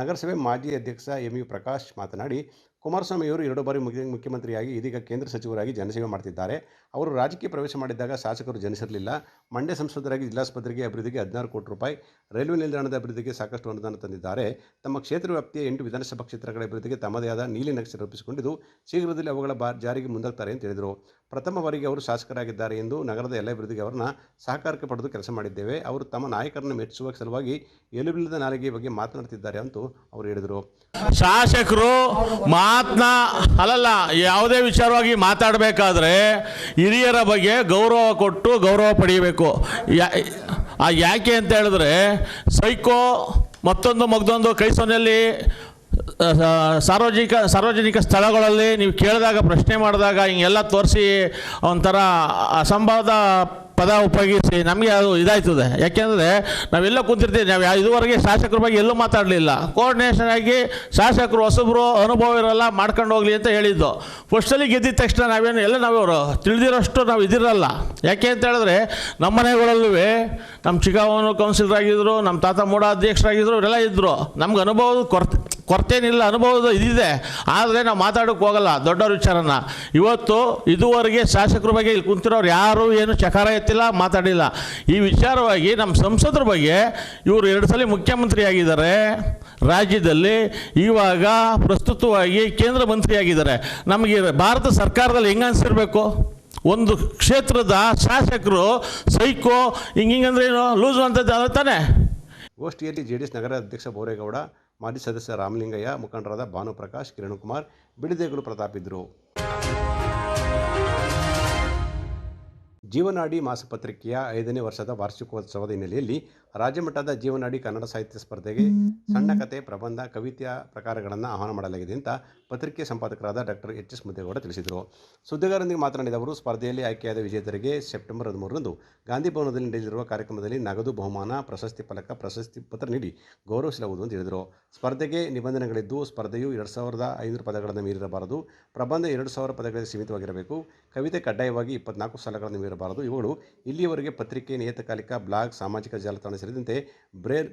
[SPEAKER 1] ನಗರಸಭೆ ಮಾಜಿ ಅಧ್ಯಕ್ಷ MU ಪ್ರಕಾಶ್ ಮಾತನಾಡಿ, ಕುಮಾರಸ್ವಾಮಿಯವರು 2 ಬಾರಿ ಮುಖ್ಯಮಂತ್ರಿಯಾಗಿ ಇದೀಗ ಕೇಂದ್ರ ಸಚಿವರಾಗಿ ಜನಸೇವೆ ಮಾಡ್ತಿದ್ದಾರೆ. ಅವರು ರಾಜಕೀಯ ಪ್ರವೇಶ ಮಾಡಿದ್ದಾಗ ಶಾಸಕರು ಜನಿಸಿರಲಿಲ್ಲ. ಮಂಡ್ಯ ಸಂಸದರಾಗಿ ಜಿಲ್ಲಾಸ್ಪತ್ರೆಗೆ ಅಭಿವೃದ್ಧಿಗೆ 16 ಕೋಟಿ ರೂಪಾಯಿ, ರೈಲ್ವೆ ನಿಲ್ದಾಣದ ಅಭಿವೃದ್ಧಿಗೆ ಸಾಕಷ್ಟು ಅನುದಾನ ತಂದಿದ್ದಾರೆ. ತಮ್ಮ ಕ್ಷೇತ್ರ ವ್ಯಾಪ್ತಿಯ 8 ವಿಧಾನಸಭಾ ಕ್ಷೇತ್ರಗಳ ಅಭಿವೃದ್ಧಿಗೆ ತಮ್ಮದೇ ಆದ ನೀಲಿ ನಕ್ಷೆ ರೂಪಿಸಿಕೊಂಡಿದ್ದು ಶೀಘ್ರದಲ್ಲಿ ಅವುಗಳ ಜಾರಿಗೆ ಮುಂದಾಗ್ತಾರೆ ಅಂತ ಹೇಳಿದರು. ಪ್ರಥಮ ಬಾರಿಗೆ ಅವರು ಶಾಸಕರಾಗಿದ್ದಾರೆ ಎಂದು ನಗರದ ಎಲ್ಲ ಅಭಿವೃದ್ಧಿಗೆ ಅವರನ್ನ ಸಹಕಾರಕ್ಕೆ ಪಡೆದು ಕೆಲಸ ಮಾಡಿದ್ದೇವೆ. ಅವರು ತಮ್ಮ ನಾಯಕರನ್ನು ಮೆಚ್ಚುವ ಸಲುವಾಗಿ ಎಲುಬಿಲ್ಲದ ನಾಲಿಗೆ ಬಗ್ಗೆ ಮಾತನಾಡ್ತಿದ್ದಾರೆ ಅಂತ ಅವರು ಹೇಳಿದರು.
[SPEAKER 9] ಶಾಸಕರು ಯಾವುದೇ ವಿಚಾರವಾಗಿ ಮಾತಾಡಬೇಕಾದ್ರೆ ಹಿರಿಯರ ಬಗ್ಗೆ ಗೌರವ ಕೊಟ್ಟು ಗೌರವ ಪಡೆಯಬೇಕು. ಯಾಕೆ ಅಂತ ಹೇಳಿದ್ರೆ ಸೈಕೋ ಮತ್ತೊಂದು ಕೈ ಸೊನ್ನೆಯಲ್ಲಿ ಸಾರ್ವಜನಿಕ ಸ್ಥಳಗಳಲ್ಲಿ ನೀವು ಕೇಳಿದಾಗ, ಪ್ರಶ್ನೆ ಮಾಡಿದಾಗ ಹಿಂಗೆಲ್ಲ ತೋರಿಸಿ ಒಂಥರ ಅಸಂಭವದ ಪದ ಉಪಯೋಗಿಸಿ ನಮಗೆ ಅದು ಇದಾಯ್ತದೆ. ಯಾಕೆಂದರೆ ನಾವೆಲ್ಲ ಕೂತಿರ್ತೀವಿ, ನಾವು ಇದುವರೆಗೆ ಶಾಸಕರ ಬಗ್ಗೆ ಎಲ್ಲೂ ಮಾತಾಡಲಿಲ್ಲ. ಕೋಆರ್ಡಿನೇಷನ್ ಆಗಿ ಶಾಸಕರು ಹೊಸಬ್ರು, ಅನುಭವ ಇರಲ್ಲ, ಮಾಡ್ಕೊಂಡು ಹೋಗಲಿ ಅಂತ ಹೇಳಿದ್ದು. ಫಸ್ಟಲ್ಲಿ ಗೆದ್ದಿದ ತಕ್ಷಣ ನಾವು ತಿಳಿದಿರೋಷ್ಟು ನಾವು ಇದಿರಲ್ಲ. ಯಾಕೆ ಅಂತ ಹೇಳಿದ್ರೆ ನಮ್ಮ ಮನೆಗಳಲ್ಲೂ ನಮ್ಮ ಚಿಕ್ಕವನು ಕೌನ್ಸಿಲರ್ ಆಗಿದ್ದರು, ನಮ್ಮ ತಾತ ಮೂಡ ಅಧ್ಯಕ್ಷರಾಗಿದ್ದರು, ಇವರೆಲ್ಲ ಇದ್ದರು. ನಮ್ಗೆ ಅನುಭವದ ಕೊರತೇನಿಲ್ಲ, ಅನುಭವದ ಇದಿದೆ. ಆದರೆ ನಾವು ಮಾತಾಡೋಕ್ಕೆ ಹೋಗಲ್ಲ ದೊಡ್ಡವ್ರ ವಿಚಾರನ. ಇದುವರೆಗೆ ಶಾಸಕರ ಬಗ್ಗೆ ಇಲ್ಲಿ ಕುಂತಿರೋರು ಯಾರು ಏನು ಚಕಾರ ಎತ್ತಿಲ್ಲ, ಮಾತಾಡಿಲ್ಲ. ಈ ವಿಚಾರವಾಗಿ ನಮ್ಮ ಸಂಸದರ ಬಗ್ಗೆ ಇವರು 2 ಸಲ ಮುಖ್ಯಮಂತ್ರಿ ಆಗಿದ್ದಾರೆ ರಾಜ್ಯದಲ್ಲಿ, ಇವಾಗ ಪ್ರಸ್ತುತವಾಗಿ ಕೇಂದ್ರ ಮಂತ್ರಿ ಆಗಿದ್ದಾರೆ. ನಮಗೆ ಭಾರತ ಸರ್ಕಾರದಲ್ಲಿ ಹೆಂಗೆ ಅನಿಸಿರ್ಬೇಕು? ಒಂದು ಕ್ಷೇತ್ರದ ಶಾಸಕರು ಸೈಕೋ ಹಿಂಗಂದ್ರೆ ಏನು ಲೂಸು ಅಂತದ್ದು ತಾನೆ.
[SPEAKER 1] ಗೋಷ್ಠಿಯಲ್ಲಿ ಜೆಡಿಎಸ್ ನಗರ ಅಧ್ಯಕ್ಷ ಬೋರೇಗೌಡ, ಮಾಜಿ ಸದಸ್ಯ ರಾಮಲಿಂಗಯ್ಯ, ಮುಖಂಡರಾದ ಭಾನುಪ್ರಕಾಶ್, ಕಿರಣಕುಮಾರ್, ಬಿಳಿದೇಗುಲು ಪ್ರತಾಪ್ ಇದ್ದರು. ಜೀವನಾಡಿ ಮಾಸಪತ್ರಿಕೆಯ 5ನೇ ವರ್ಷದ ವಾರ್ಷಿಕೋತ್ಸವದ ಹಿನ್ನೆಲೆಯಲ್ಲಿ ರಾಜ್ಯಮಟ್ಟದ ಜೀವನಾಡಿ ಕನ್ನಡ ಸಾಹಿತ್ಯ ಸ್ಪರ್ಧೆಗೆ ಸಣ್ಣ ಕಥೆ, ಪ್ರಬಂಧ, ಕವಿತೆಯ ಪ್ರಕಾರಗಳನ್ನು ಆಹ್ವಾನ ಮಾಡಲಾಗಿದೆ ಅಂತ ಪತ್ರಿಕೆ ಸಂಪಾದಕರಾದ ಡಾಕ್ಟರ್ ಎಚ್.ಎಸ್. ಮುದ್ದೇಗೌಡ ತಿಳಿಸಿದರು. ಸುದ್ದಿಗಾರರೊಂದಿಗೆ ಮಾತನಾಡಿದ ಅವರು, ಸ್ಪರ್ಧೆಯಲ್ಲಿ ಆಯ್ಕೆಯಾದ ವಿಜೇತರಿಗೆ ಸೆಪ್ಟೆಂಬರ್ 13ರಂದು ಗಾಂಧಿ ಭವನದಲ್ಲಿ ನಡೆಯಲಿರುವ ಕಾರ್ಯಕ್ರಮದಲ್ಲಿ ನಗದು ಬಹುಮಾನ, ಪ್ರಶಸ್ತಿ ಫಲಕ, ಪ್ರಶಸ್ತಿ ಪತ್ರ ನೀಡಿ ಗೌರವಿಸಲಾಗುವುದು ಅಂತ ಹೇಳಿದರು. ಸ್ಪರ್ಧೆಗೆ ನಿಬಂಧನೆಗಳಿದ್ದು, ಸ್ಪರ್ಧೆಯು 2500 ಪದಗಳನ್ನು ಮೀರಿರಬಾರದು, ಪ್ರಬಂಧ 2000 ಪದಗಳಿಗೆ ಸೀಮಿತವಾಗಿರಬೇಕು, ಕವಿತೆ ಕಡ್ಡಾಯವಾಗಿ 24 ಸಾಲುಗಳನ್ನು ಮೀರಬಾರದು. ಇವುಗಳು ಇಲ್ಲಿಯವರೆಗೆ ಪತ್ರಿಕೆ, ನಿಯತಕಾಲಿಕ, ಬ್ಲಾಗ್, ಸಾಮಾಜಿಕ ಜಾಲತಾಣ ಸೇರಿದಂತೆ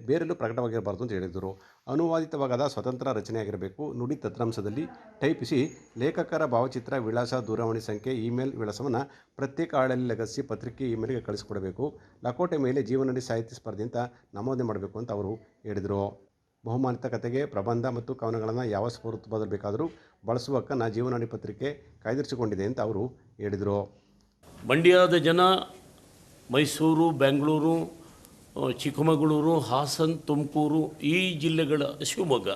[SPEAKER 1] ಬೇರೆಲ್ಲೂ ಪ್ರಕಟವಾಗಿರಬಾರದು ಅಂತ ಹೇಳಿದರು. ಅನುವಾದಿತವಾಗದ ಸ್ವತಂತ್ರ ರಚನೆಯಾಗಿರಬೇಕು. ನುಡಿ ತತ್ರಾಂಶದಲ್ಲಿ ಟೈಪಿಸಿ ಲೇಖಕರ ಭಾವಚಿತ್ರ, ವಿಳಾಸ, ದೂರವಾಣಿ ಸಂಖ್ಯೆ, ಇಮೇಲ್ ವಿಳಾಸವನ್ನು ಪ್ರತ್ಯೇಕ ಹಾಳೆಯಲ್ಲಿ ಲಗತ್ತಿಸಿ ಪತ್ರಿಕೆ ಇಮೇಲ್ಗೆ ಕಳಿಸಿಕೊಡಬೇಕು. ಲಕೋಟೆ ಮೇಲೆ ಜೀವನಾಡಿ ಸಾಹಿತ್ಯ ಸ್ಪರ್ಧೆ ಅಂತ ನಮೂದನೆ ಮಾಡಬೇಕು ಅಂತ ಅವರು ಹೇಳಿದರು. ಬಹುಮಾನಿತ ಕಥೆಗೆ ಪ್ರಬಂಧ ಮತ್ತು ಕವನಗಳನ್ನು ಯಾವ ಸ್ವರೂಪದಲ್ಲಿ ಬೇಕಾದರೂ ಬಳಸುವ ಹಕ್ಕನ್ನು ಜೀವನಾಡಿ ಪತ್ರಿಕೆ ಕಾಯ್ದಿರಿಸಿಕೊಂಡಿದೆ ಅಂತ ಅವರು ಹೇಳಿದರು.
[SPEAKER 10] ಮಂಡ್ಯದ ಜನ ಮೈಸೂರು, ಬೆಂಗಳೂರು, ಚಿಕ್ಕಮಗಳೂರು, ಹಾಸನ, ತುಮಕೂರು ಈ ಜಿಲ್ಲೆಗಳ, ಶಿವಮೊಗ್ಗ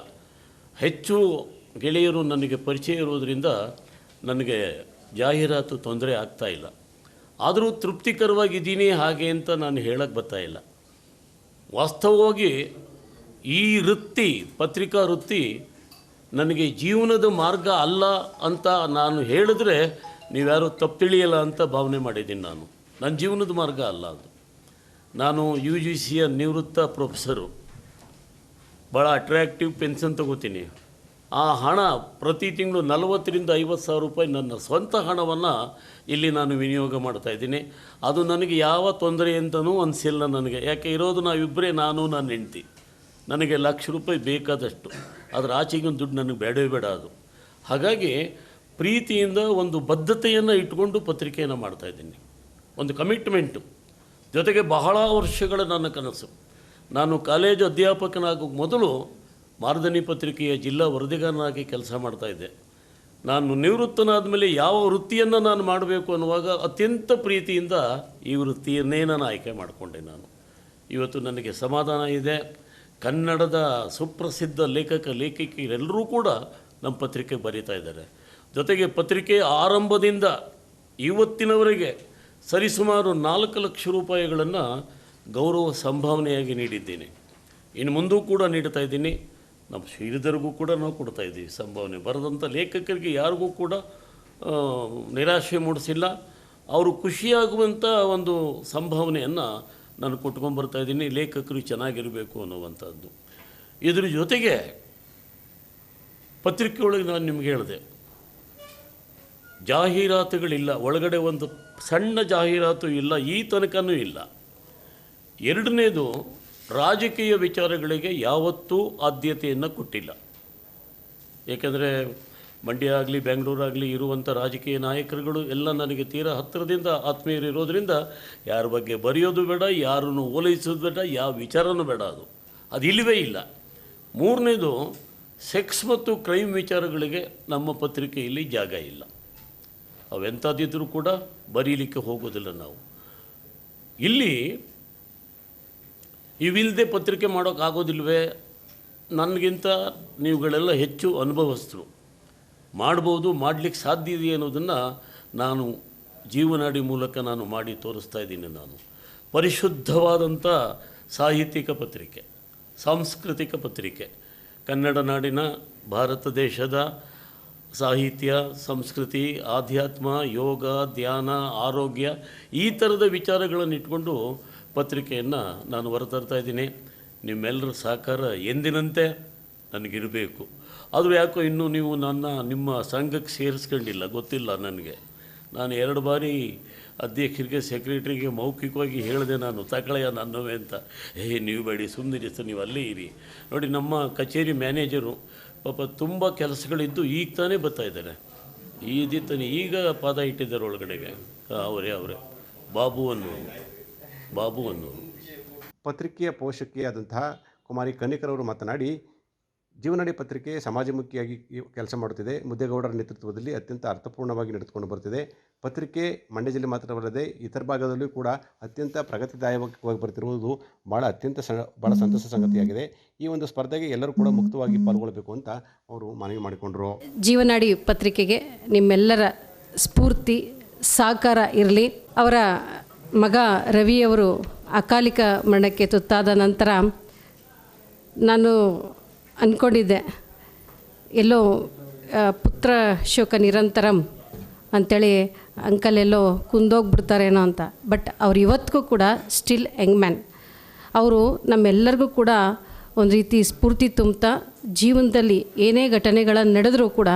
[SPEAKER 10] ಹೆಚ್ಚು ಗೆಳೆಯರು ನನಗೆ ಪರಿಚಯ ಇರೋದರಿಂದ ನನಗೆ ಜಾಹೀರಾತು ತೊಂದರೆ ಆಗ್ತಾಯಿಲ್ಲ. ಆದರೂ ತೃಪ್ತಿಕರವಾಗಿದ್ದೀನಿ ಹಾಗೆ ಅಂತ ನಾನು ಹೇಳಕ್ಕೆ ಬರ್ತಾಯಿಲ್ಲ. ವಾಸ್ತವವಾಗಿ ಈ ವೃತ್ತಿ, ಪತ್ರಿಕಾ ವೃತ್ತಿ ನನಗೆ ಜೀವನದ ಮಾರ್ಗ ಅಲ್ಲ ಅಂತ ನಾನು ಹೇಳಿದ್ರೆ ನೀವ್ಯಾರು ತಪ್ಪು ತಿಳಿಯಲ್ಲ ಅಂತ ಭಾವನೆ ಮಾಡಿದ್ದೀನಿ. ನನ್ನ ಜೀವನದ ಮಾರ್ಗ ಅಲ್ಲ ಅದು. ನಾನು UGCಯ ನಿವೃತ್ತ ಪ್ರೊಫೆಸರು, ಭಾಳ ಅಟ್ರ್ಯಾಕ್ಟಿವ್ ಪೆನ್ಷನ್ ತೊಗೋತೀನಿ. ಆ ಹಣ ಪ್ರತಿ ತಿಂಗಳು 40,000 50 ಸಾವಿರ ರೂಪಾಯಿ ನನ್ನ ಸ್ವಂತ ಹಣವನ್ನು ಇಲ್ಲಿ ನಾನು ವಿನಿಯೋಗ ಮಾಡ್ತಾಯಿದ್ದೀನಿ. ಅದು ನನಗೆ ಯಾವ ತೊಂದರೆ ಅಂತಲೂ ಅನಿಸಿಲ್ಲ ನನಗೆ. ಯಾಕೆ ಇರೋದು ನಾವಿಬ್ಬರೇ, ನಾನು ನನ್ನ ಹೆಂಡ್ತಿ. ನನಗೆ ₹1,00,000 ಬೇಕಾದಷ್ಟು, ಅದರ ಆಚೆಗಿನ ದುಡ್ಡು ನನಗೆ ಬೇಡವೇ ಬೇಡ ಅದು. ಹಾಗಾಗಿ ಪ್ರೀತಿಯಿಂದ ಒಂದು ಬದ್ಧತೆಯನ್ನು ಇಟ್ಕೊಂಡು ಪತ್ರಿಕೆಯನ್ನು ಮಾಡ್ತಾಯಿದ್ದೀನಿ, ಒಂದು ಕಮಿಟ್ಮೆಂಟು. ಜೊತೆಗೆ ಬಹಳ ವರ್ಷಗಳ ನನ್ನ ಕನಸು, ನಾನು ಕಾಲೇಜು ಅಧ್ಯಾಪಕನಾಗೋ ಮೊದಲು ಮಾರ್ದನಿ ಪತ್ರಿಕೆಯ ಜಿಲ್ಲಾ ವರದಿಗಾರನಾಗಿ ಕೆಲಸ ಮಾಡ್ತಾಯಿದ್ದೆ. ನಾನು ನಿವೃತ್ತನಾದ ಮೇಲೆ ಯಾವ ವೃತ್ತಿಯನ್ನು ನಾನು ಮಾಡಬೇಕು ಅನ್ನುವಾಗ ಅತ್ಯಂತ ಪ್ರೀತಿಯಿಂದ ಈ ವೃತ್ತಿಯನ್ನೇ ನಾನು ಆಯ್ಕೆ ಮಾಡಿಕೊಂಡೆ. ಇವತ್ತು ನನಗೆ ಸಮಾಧಾನ ಇದೆ. ಕನ್ನಡದ ಸುಪ್ರಸಿದ್ಧ ಲೇಖಕಿಯರೆಲ್ಲರೂ ಕೂಡ ನಮ್ಮ ಪತ್ರಿಕೆ ಬರೀತಾ ಇದ್ದಾರೆ. ಜೊತೆಗೆ ಪತ್ರಿಕೆ ಆರಂಭದಿಂದ ಇವತ್ತಿನವರೆಗೆ ಸರಿಸುಮಾರು 4 ಲಕ್ಷ ರೂಪಾಯಿಗಳನ್ನು ಗೌರವ ಸಂಭಾವನೆಯಾಗಿ ನೀಡಿದ್ದೀನಿ. ಇನ್ನು ಮುಂದೂ ಕೂಡ ನೀಡ್ತಾ ಇದ್ದೀನಿ. ನಮ್ಮ ಶ್ರೀಧರ್ಗೂ ಕೂಡ ನಾವು ಕೊಡ್ತಾಯಿದ್ದೀವಿ ಸಂಭಾವನೆ. ಬರೆದಂಥ ಲೇಖಕರಿಗೆ ಯಾರಿಗೂ ಕೂಡ ನಿರಾಶೆ ಮೂಡಿಸಿಲ್ಲ. ಅವರು ಖುಷಿಯಾಗುವಂಥ ಒಂದು ಸಂಭಾವನೆಯನ್ನು ನಾನು ಕೊಟ್ಕೊಂಡ್ಬರ್ತಾಯಿದ್ದೀನಿ, ಲೇಖಕರು ಚೆನ್ನಾಗಿರಬೇಕು ಅನ್ನುವಂಥದ್ದು. ಇದ್ರ ಜೊತೆಗೆ ಪತ್ರಿಕೆಯೊಳಗೆ ನಾನು ನಿಮ್ಗೆ ಹೇಳಿದೆ, ಜಾಹೀರಾತುಗಳಿಲ್ಲ, ಒಳಗಡೆ ಒಂದು ಸಣ್ಣ ಜಾಹೀರಾತು ಇಲ್ಲ, ಈ ತನಕನೂ ಇಲ್ಲ. ಎರಡನೇದು, ರಾಜಕೀಯ ವಿಚಾರಗಳಿಗೆ ಯಾವತ್ತೂ ಆದ್ಯತೆಯನ್ನು ಕೊಟ್ಟಿಲ್ಲ. ಏಕೆಂದರೆ ಮಂಡ್ಯ ಆಗಲಿ ಬೆಂಗಳೂರಾಗಲಿ ಇರುವಂಥ ರಾಜಕೀಯ ನಾಯಕರುಗಳು ಎಲ್ಲ ನನಗೆ ತೀರಾ ಹತ್ತಿರದಿಂದ ಆತ್ಮೀಯರಿರೋದ್ರಿಂದ ಯಾರ ಬಗ್ಗೆ ಬರೆಯೋದು ಬೇಡ, ಯಾರನ್ನು ಓಲೈಸೋದು ಬೇಡ, ಯಾವ ವಿಚಾರನೂ ಬೇಡ, ಅದು ಇಲ್ಲವೇ ಇಲ್ಲ. ಮೂರನೇದು, ಸೆಕ್ಸ್ ಮತ್ತು ಕ್ರೈಮ್ ವಿಚಾರಗಳಿಗೆ ನಮ್ಮ ಪತ್ರಿಕೆಯಲ್ಲಿ ಜಾಗ ಇಲ್ಲ. ಅವೆಂಥದ್ದಿದ್ರೂ ಕೂಡ ಬರೀಲಿಕ್ಕೆ ಹೋಗೋದಿಲ್ಲ ನಾವು. ಇಲ್ಲಿ ಇವಿಲ್ಲದೆ ಪತ್ರಿಕೆ ಮಾಡೋಕ್ಕಾಗೋದಿಲ್ವೇ? ನನಗಿಂತ ನೀವುಗಳೆಲ್ಲ ಹೆಚ್ಚು ಅನುಭವಸ್ಥರು, ಮಾಡ್ಬೋದು, ಮಾಡಲಿಕ್ಕೆ ಸಾಧ್ಯ ಇದೆ ಅನ್ನೋದನ್ನು ನಾನು ಜೀವನಾಡಿ ಮೂಲಕ ನಾನು ಮಾಡಿ ತೋರಿಸ್ತಾ ಇದ್ದೀನಿ. ನಾನು ಪರಿಶುದ್ಧವಾದಂಥ ಸಾಹಿತ್ಯಿಕ ಪತ್ರಿಕೆ, ಸಾಂಸ್ಕೃತಿಕ ಪತ್ರಿಕೆ, ಕನ್ನಡ ನಾಡಿನ, ಭಾರತ ದೇಶದ ಸಾಹಿತ್ಯ, ಸಂಸ್ಕೃತಿ, ಆಧ್ಯಾತ್ಮ, ಯೋಗ, ಧ್ಯಾನ, ಆರೋಗ್ಯ ಈ ಥರದ ವಿಚಾರಗಳನ್ನು ಇಟ್ಕೊಂಡು ಪತ್ರಿಕೆಯನ್ನು ನಾನು ಹೊರತರ್ತಾ ಇದ್ದೀನಿ. ನಿಮ್ಮೆಲ್ಲರ ಸಹಕಾರ ಎಂದಿನಂತೆ ನನಗಿರಬೇಕು. ಆದರೂ ಯಾಕೋ ಇನ್ನೂ ನೀವು ನಿಮ್ಮ ಸಂಘಕ್ಕೆ ಸೇರಿಸ್ಕೊಂಡಿಲ್ಲ, ಗೊತ್ತಿಲ್ಲ ನನಗೆ. ನಾನು 2 ಬಾರಿ ಅಧ್ಯಕ್ಷರಿಗೆ, ಸೆಕ್ರೆಟ್ರಿಗೆ ಮೌಖಿಕವಾಗಿ ಹೇಳಿದೆ, ನಾನು ತಕಳೆಯ ನನ್ನವೇ ಅಂತ. ನೀವು ಬೇಡಿ, ಸುಮ್ಮನಿರಿ ಸರ್, ನೀವು ಅಲ್ಲೇ ಇರಿ. ನೋಡಿ, ನಮ್ಮ ಕಚೇರಿ ಮ್ಯಾನೇಜರು ಪಾಪ ತುಂಬ ಕೆಲಸಗಳಿದ್ದು ಈಗ ತಾನೇ ಬರ್ತಾಯಿದ್ದಾರೆ. ಈಗ ಪಾದ ಇಟ್ಟಿದ್ದಾರೆ ಒಳಗಡೆಗೆ. ಅವರೇ ಬಾಬು ಅನ್ನೋರು.
[SPEAKER 1] ಪತ್ರಿಕೆಯ ಪೋಷಕಿಯಾದಂತಹ ಕುಮಾರಿ ಕನ್ನಿಕರವರು ಮಾತನಾಡಿ, ಜೀವನಾಡಿ ಪತ್ರಿಕೆ ಸಮಾಜಮುಖಿಯಾಗಿ ಕೆಲಸ ಮಾಡುತ್ತಿದೆ. ಮುದ್ದೇಗೌಡರ ನೇತೃತ್ವದಲ್ಲಿ ಅತ್ಯಂತ ಅರ್ಥಪೂರ್ಣವಾಗಿ ನಡೆದುಕೊಂಡು ಬರುತ್ತಿದೆ. ಪತ್ರಿಕೆ ಮಂಡ್ಯ ಜಿಲ್ಲೆ ಮಾತ್ರವಲ್ಲದೆ ಇತರ ಭಾಗದಲ್ಲೂ ಕೂಡ ಅತ್ಯಂತ ಪ್ರಗತಿದಾಯಕವಾಗಿ ಬರ್ತಿರುವುದು ಭಾಳ ಸಂತಸ ಸಂಗತಿಯಾಗಿದೆ. ಈ ಒಂದು ಸ್ಪರ್ಧೆಗೆ ಎಲ್ಲರೂ ಕೂಡ ಮುಕ್ತವಾಗಿ ಪಾಲ್ಗೊಳ್ಳಬೇಕು ಅಂತ ಅವರು ಮನವಿ ಮಾಡಿಕೊಂಡರು.
[SPEAKER 11] ಜೀವನಾಡಿ ಪತ್ರಿಕೆಗೆ ನಿಮ್ಮೆಲ್ಲರ ಸ್ಫೂರ್ತಿ ಸಹಕಾರ ಇರಲಿ. ಅವರ ಮಗ ರವಿಯವರು ಅಕಾಲಿಕ ಮರಣಕ್ಕೆ ತುತ್ತಾದ ನಂತರ ನಾನು ಅಂದ್ಕೊಂಡಿದ್ದೆ, ಎಲ್ಲೋ ಪುತ್ರ ಶೋಕ ನಿರಂತರಂ ಅಂಥೇಳಿ ಅಂಕಲ್ ಎಲ್ಲೋ ಕುಂದೋಗ್ಬಿಡ್ತಾರೇನೋ ಅಂತ. ಬಟ್ ಅವ್ರು ಇವತ್ತಿಗೂ ಕೂಡ ಸ್ಟಿಲ್ ಯಂಗ್ ಮ್ಯಾನ್. ಅವರು ನಮ್ಮೆಲ್ಲರಿಗೂ ಕೂಡ ಒಂದು ರೀತಿ ಸ್ಫೂರ್ತಿ ತುಂಬ್ತಾ, ಜೀವನದಲ್ಲಿ ಏನೇ ಘಟನೆಗಳನ್ನು ನಡೆದರೂ ಕೂಡ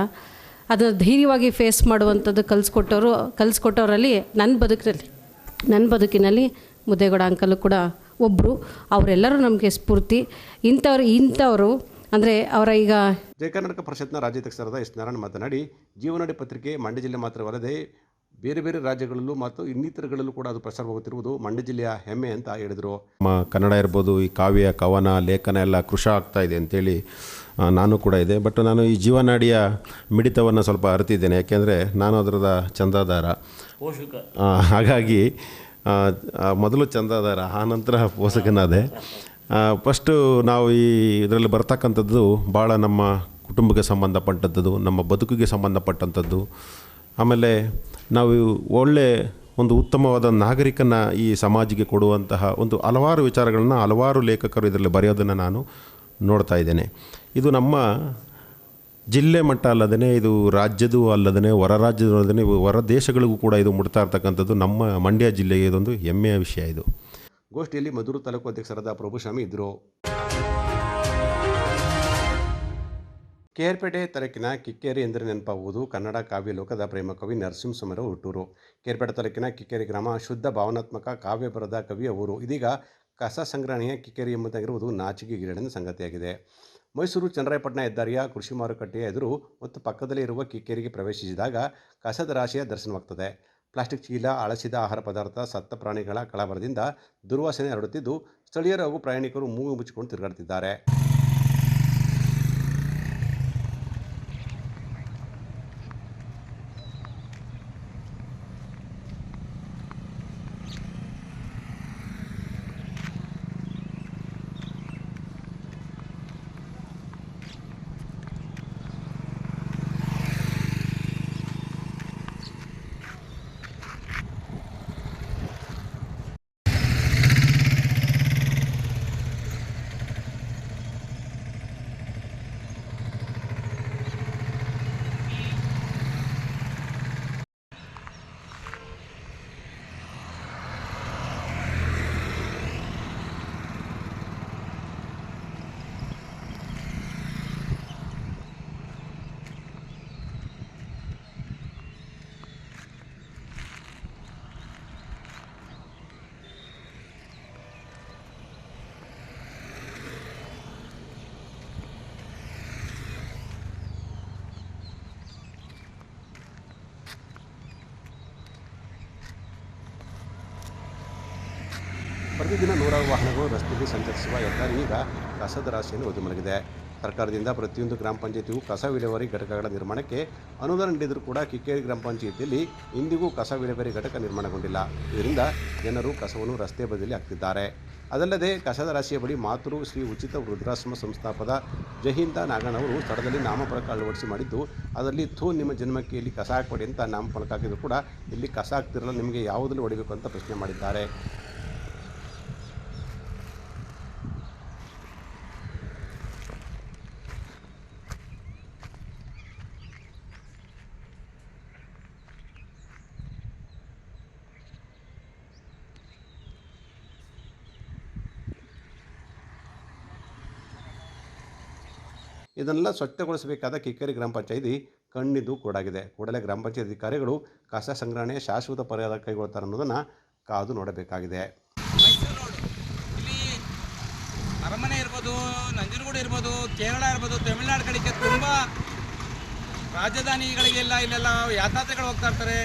[SPEAKER 11] ಅದನ್ನು ಧೈರ್ಯವಾಗಿ ಫೇಸ್ ಮಾಡುವಂಥದ್ದು ಕಲಿಸ್ಕೊಟ್ಟವರಲ್ಲಿ ನನ್ನ ಬದುಕಿನಲ್ಲಿ ಮುದ್ದೇಗೌಡ ಅಂಕಲು ಕೂಡ ಒಬ್ಬರು. ಅವರೆಲ್ಲರೂ ನಮಗೆ ಸ್ಫೂರ್ತಿ. ಇಂಥವರು ಅಂದರೆ ಅವರ ಈಗ
[SPEAKER 1] ಜಯ ಕರ್ನಾಟಕ ಪರಿಷತ್ನ ರಾಜ್ಯಾಧ್ಯಕ್ಷರಾದ ಎಸ್ ನಾರಾಯಣ ಮಾತನಾಡಿ, ಜೀವನಾಡಿ ಪತ್ರಿಕೆ ಮಂಡ್ಯ ಜಿಲ್ಲೆ ಮಾತ್ರವಲ್ಲದೆ ಬೇರೆ ಬೇರೆ ರಾಜ್ಯಗಳಲ್ಲೂ ಮತ್ತು ಇನ್ನಿತರಗಳಲ್ಲೂ ಕೂಡ ಅದು ಪ್ರಸಾರವಾಗುತ್ತಿರುವುದು ಮಂಡ್ಯ ಜಿಲ್ಲೆಯ ಹೆಮ್ಮೆ ಅಂತ ಹೇಳಿದರು.
[SPEAKER 5] ನಮ್ಮ ಕನ್ನಡ ಇರ್ಬೋದು, ಈ ಕಾವ್ಯ, ಕವನ, ಲೇಖನ ಎಲ್ಲ ಕೃಷ ಆಗ್ತಾ ಇದೆ ಅಂತೇಳಿ ನಾನು ಕೂಡ ಇದೆ. ಬಟ್ ನಾನು ಈ ಜೀವನಾಡಿಯ ಮಿಡಿತವನ್ನು ಸ್ವಲ್ಪ ಅರಿತಿದ್ದೇನೆ, ಯಾಕೆಂದರೆ ನಾನು ಅದರದ ಚಂದಾದಾರ.
[SPEAKER 10] ಪೋಷಕ.
[SPEAKER 5] ಹಾಗಾಗಿ ಮೊದಲು ಚಂದಾದಾರ, ಆನಂತರ ಪೋಷಕನಾದೆ. ಫಸ್ಟು ನಾವು ಈ ಇದರಲ್ಲಿ ಬರ್ತಕ್ಕಂಥದ್ದು ಭಾಳ ನಮ್ಮ ಕುಟುಂಬಕ್ಕೆ ಸಂಬಂಧಪಟ್ಟಂಥದ್ದು, ನಮ್ಮ ಬದುಕಿಗೆ ಸಂಬಂಧಪಟ್ಟಂಥದ್ದು. ಆಮೇಲೆ ನಾವು ಒಳ್ಳೆ ಒಂದು ಉತ್ತಮವಾದ ನಾಗರಿಕನ ಈ ಸಮಾಜಕ್ಕೆ ಕೊಡುವಂತಹ ಒಂದು ಹಲವಾರು ವಿಚಾರಗಳನ್ನ ಹಲವಾರು ಲೇಖಕರು ಇದರಲ್ಲಿ ಬರೆಯೋದನ್ನು ನಾನು ನೋಡ್ತಾ ಇದ್ದೇನೆ. ಇದು ನಮ್ಮ ಜಿಲ್ಲೆ ಮಟ್ಟ ಅಲ್ಲದೇ ಇದು ರಾಜ್ಯದ ಅಲ್ಲದೇ ಹೊರ ರಾಜ್ಯದ ಅಲ್ಲದೇ ಹೊರ ದೇಶಗಳಿಗೂ ಕೂಡ ಇದು ಮುಟ್ತಾ ಇರ್ತಕ್ಕಂಥದ್ದು ನಮ್ಮ ಮಂಡ್ಯ ಜಿಲ್ಲೆಗೆ ಇದೊಂದು ಹೆಮ್ಮೆಯ ವಿಷಯ. ಇದು
[SPEAKER 1] ಗೋಷ್ಠಿಯಲ್ಲಿ ಮಧುರು ತಾಲೂಕು ಅಧ್ಯಕ್ಷರಾದ ಪ್ರಭುಸ್ವಾಮಿ ಇದ್ದರು. ಕೇರ್ಪೇಟೆ ತಾಲೂಕಿನ ಕಿಕ್ಕೇರಿ ಎಂದರೆ ನೆನಪಾಗುವುದು ಕನ್ನಡ ಕಾವ್ಯ ಲೋಕದ ಪ್ರೇಮ ಕವಿ ನರಸಿಂಹಸ್ವಾಮಿರವರ ಹುಟ್ಟೂರು. ಕೇರ್ಪೇಟೆ ತಾಲೂಕಿನ ಕಿಕ್ಕೇರಿ ಗ್ರಾಮ ಶುದ್ಧ ಭಾವನಾತ್ಮಕ ಕಾವ್ಯ ಬರೆದ ಕವಿಯ ಊರು. ಇದೀಗ ಕಸ ಸಂಗ್ರಹಣೆಯ ಕಿಕ್ಕೇರಿ ಎಂಬುದಾಗಿರುವುದು ನಾಚಿಕೆಗೀಡಿನ ಸಂಗತಿಯಾಗಿದೆ. ಮೈಸೂರು ಚನ್ನರಾಯಪಟ್ಟಣ ಹೆದ್ದಾರಿಯ ಕೃಷಿ ಮಾರುಕಟ್ಟೆಯ ಎದುರು ಮತ್ತು ಪಕ್ಕದಲ್ಲೇ ಇರುವ ಕಿಕ್ಕೇರಿಗೆ ಪ್ರವೇಶಿಸಿದಾಗ ಕಸದ ರಾಶಿಯ ದರ್ಶನವಾಗ್ತದೆ. ಪ್ಲಾಸ್ಟಿಕ್ ಚೀಲ, ಅಳಸಿದ ಆಹಾರ ಪದಾರ್ಥ, ಸತ್ತ ಪ್ರಾಣಿಗಳ ಕಳವರದಿಂದ ದುರ್ವಾಸನೆ ಹರಡುತ್ತಿದ್ದು ಸ್ಥಳೀಯರು ಹಾಗೂ ಪ್ರಯಾಣಿಕರು ಮೂಗು ಮುಚ್ಚಿಕೊಂಡು ತಿರುಗಾಡುತ್ತಿದ್ದಾರೆ. ಪ್ರತಿದಿನ ನೂರಾರು ವಾಹನಗಳು ರಸ್ತೆಯಲ್ಲಿ ಸಂಚರಿಸುವ ಹೆದ್ದಾರಿ ಈಗ ಕಸದ ರಾಶಿಯನ್ನು ಒದ್ದು ಮಲಗಿದೆ. ಸರ್ಕಾರದಿಂದ ಪ್ರತಿಯೊಂದು ಗ್ರಾಮ ಪಂಚಾಯತಿಗೂ ಕಸ ವಿಲೇವಾರಿ ಘಟಕಗಳ ನಿರ್ಮಾಣಕ್ಕೆ ಅನುದಾನ ನೀಡಿದರೂ ಕೂಡ ಕಿಕ್ಕೇರಿ ಗ್ರಾಮ ಪಂಚಾಯಿತಿಯಲ್ಲಿ ಇಂದಿಗೂ ಕಸ ವಿಲೇವಾರಿ ಘಟಕ ನಿರ್ಮಾಣಗೊಂಡಿಲ್ಲ. ಇದರಿಂದ ಜನರು ಕಸವನ್ನು ರಸ್ತೆ ಬದಿಯಲ್ಲಿ ಹಾಕ್ತಿದ್ದಾರೆ. ಅದಲ್ಲದೆ ಕಸದ ರಾಶಿಯ ಬಳಿ ಮಾತೃ ಶ್ರೀ ಉಚಿತ ವೃದ್ಧಾಶ್ರಮ ಸಂಸ್ಥಾಪದ ಜಹಿಂದ ನಾಗಣ್ಣವರು ಸ್ಥಳದಲ್ಲಿ ನಾಮಫಲಕ ಅಳವಡಿಸಿ ಮಾಡಿದ್ದು, ಅದರಲ್ಲಿ ನಿಮ್ಮ ಜನ್ಮಕ್ಕೆ ಇಲ್ಲಿ ಕಸ ಹಾಕಬೇಡಿ ಅಂತ ನಾಮಫಲಕ ಹಾಕಿದ್ರು ಕೂಡ ಇಲ್ಲಿ ಕಸ ಹಾಕ್ತಿರಲ್ಲ, ನಿಮಗೆ ಯಾವುದರಲ್ಲಿ ಹೊಡಿಬೇಕು ಅಂತ ಪ್ರಶ್ನೆ ಮಾಡಿದ್ದಾರೆ. ಇದನ್ನೆಲ್ಲ ಸ್ವಚ್ಛಗೊಳಿಸಬೇಕಾದ ಕಿಕ್ಕೇರಿ ಗ್ರಾಮ ಪಂಚಾಯಿತಿ ಕಣ್ಣಿದ್ದು ಕೂಡಾಗಿದೆ. ಕೂಡಲೇ ಗ್ರಾಮ ಪಂಚಾಯತ್ ಅಧಿಕಾರಿಗಳು ಕಸ ಸಂಗ್ರಹಣೆ ಶಾಶ್ವತ ಪರಿಹಾರ ಕೈಗೊಳ್ತಾರೆ ಅನ್ನೋದನ್ನು ಕಾದು ನೋಡಬೇಕಾಗಿದೆ.
[SPEAKER 12] ಮೈಸೂರು ರೋಡ್ ಇಲ್ಲಿ ಅರಮನೆ ಇರ್ಬೋದು, ನಂಜನಗೂಡು ಇರ್ಬೋದು, ಕೇರಳ ಇರ್ಬೋದು, ತಮಿಳುನಾಡು ಕಡೆಗೆ ತುಂಬ ರಾಜಧಾನಿಗಳಿಗೆಲ್ಲ ಇಲ್ಲೆಲ್ಲ ಯಾತ್ರಾರ್ಥಿಗಳು ಹೋಗ್ತಾ ಇರ್ತಾರೆ,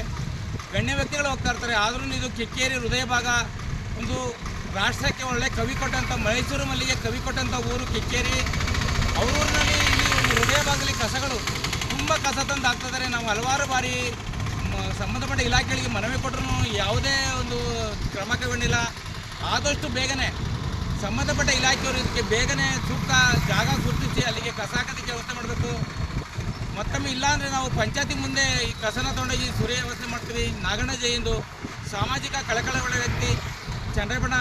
[SPEAKER 12] ಗಣ್ಯ ವ್ಯಕ್ತಿಗಳು ಹೋಗ್ತಾ ಇರ್ತಾರೆ. ಆದ್ರೂ ಇದು ಕಿಕ್ಕೇರಿ ಹೃದಯ ಭಾಗ, ಒಂದು ರಾಷ್ಟ್ರಕ್ಕೆ ಒಳ್ಳೆ ಕವಿ ಕೊಟ್ಟಂಥ, ಮೈಸೂರು ಮಲ್ಲಿಗೆ ಕವಿ ಕೊಟ್ಟಂಥ ಊರು ಕಿಕ್ಕೇರಿ. ಅವರೂರಿನಲ್ಲಿ ಇಲ್ಲಿ ಒಂದು ಹೃದಯ ಭಾಗದಲ್ಲಿ ಕಸಗಳು ತುಂಬ ಕಸ ತಂದು ಹಾಕ್ತಿದ್ದಾರೆ. ನಾವು ಹಲವಾರು ಬಾರಿ ಸಂಬಂಧಪಟ್ಟ ಇಲಾಖೆಗಳಿಗೆ ಮನವಿ ಕೊಟ್ಟರು ಯಾವುದೇ ಒಂದು ಕ್ರಮ ಕೈಗೊಂಡಿಲ್ಲ. ಆದಷ್ಟು ಬೇಗನೆ ಸಂಬಂಧಪಟ್ಟ ಇಲಾಖೆಯವರು ಇದಕ್ಕೆ ಬೇಗನೆ ಸೂಕ್ತ ಜಾಗ ಗುರುತಿಸಿ ಅಲ್ಲಿಗೆ ಕಸ ಹಾಕೋದಕ್ಕೆ ವ್ಯವಸ್ಥೆ ಮಾಡಬೇಕು. ಮತ್ತೊಮ್ಮೆ ಇಲ್ಲಾಂದರೆ ನಾವು ಪಂಚಾಯತಿ ಮುಂದೆ ಈ ಕಸನ ತೊಗೊಂಡೋಗಿ ಸೂರ್ಯ ವ್ಯವಸ್ಥೆ ಮಾಡ್ತೀವಿ. ನಾಗಣ್ಣ ಜಯಂದು ಸಾಮಾಜಿಕ ಕಳಕಳಗಳ ವ್ಯಕ್ತಿ, ಚನ್ನರಾಯಪಟ್ಟಣ,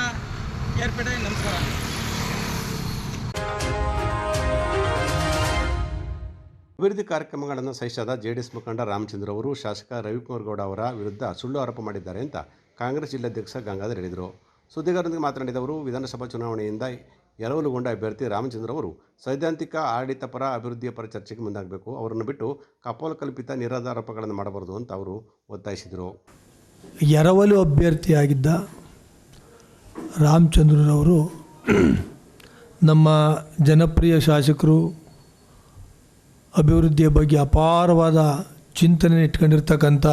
[SPEAKER 12] ಕೇರ್ಪೇಟೆ. ನಮಸ್ಕಾರ.
[SPEAKER 1] ಅಭಿವೃದ್ಧಿ ಕಾರ್ಯಕ್ರಮಗಳನ್ನು ಸಹಿಸದ ಜೆಡಿಎಸ್ ಮುಖಂಡ ರಾಮಚಂದ್ರ ಅವರು ಶಾಸಕ ರವಿಕುಮಾರ್ ಗೌಡ ಅವರ ವಿರುದ್ಧ ಸುಳ್ಳು ಆರೋಪ ಮಾಡಿದ್ದಾರೆ ಅಂತ ಕಾಂಗ್ರೆಸ್ ಜಿಲ್ಲಾಧ್ಯಕ್ಷ ಗಂಗಾಧರ್ ಹೇಳಿದರು. ಸುದ್ದಿಗಾರರೊಂದಿಗೆ ಮಾತನಾಡಿದ ಅವರು, ವಿಧಾನಸಭಾ ಚುನಾವಣೆಯಿಂದ ಎರವಲುಗೊಂಡ ಅಭ್ಯರ್ಥಿ ರಾಮಚಂದ್ರ ಅವರು ಸೈದ್ಧಾಂತಿಕ ಆಡಳಿತ ಪರ, ಅಭಿವೃದ್ಧಿಯ ಪರ ಚರ್ಚೆಗೆ ಮುಂದಾಗಬೇಕು. ಅವರನ್ನು ಬಿಟ್ಟು ಕಪೋಲಕಲ್ಪಿತ ನಿರಾಧಾರೋಪಗಳನ್ನು ಮಾಡಬಾರದು ಅಂತ ಅವರು ಒತ್ತಾಯಿಸಿದರು.
[SPEAKER 13] ಎರವಲು ಅಭ್ಯರ್ಥಿಯಾಗಿದ್ದ ರಾಮಚಂದ್ರರವರು ನಮ್ಮ ಜನಪ್ರಿಯ ಶಾಸಕರು, ಅಭಿವೃದ್ಧಿಯ ಬಗ್ಗೆ ಅಪಾರವಾದ ಚಿಂತನೆ ಇಟ್ಕೊಂಡಿರ್ತಕ್ಕಂಥ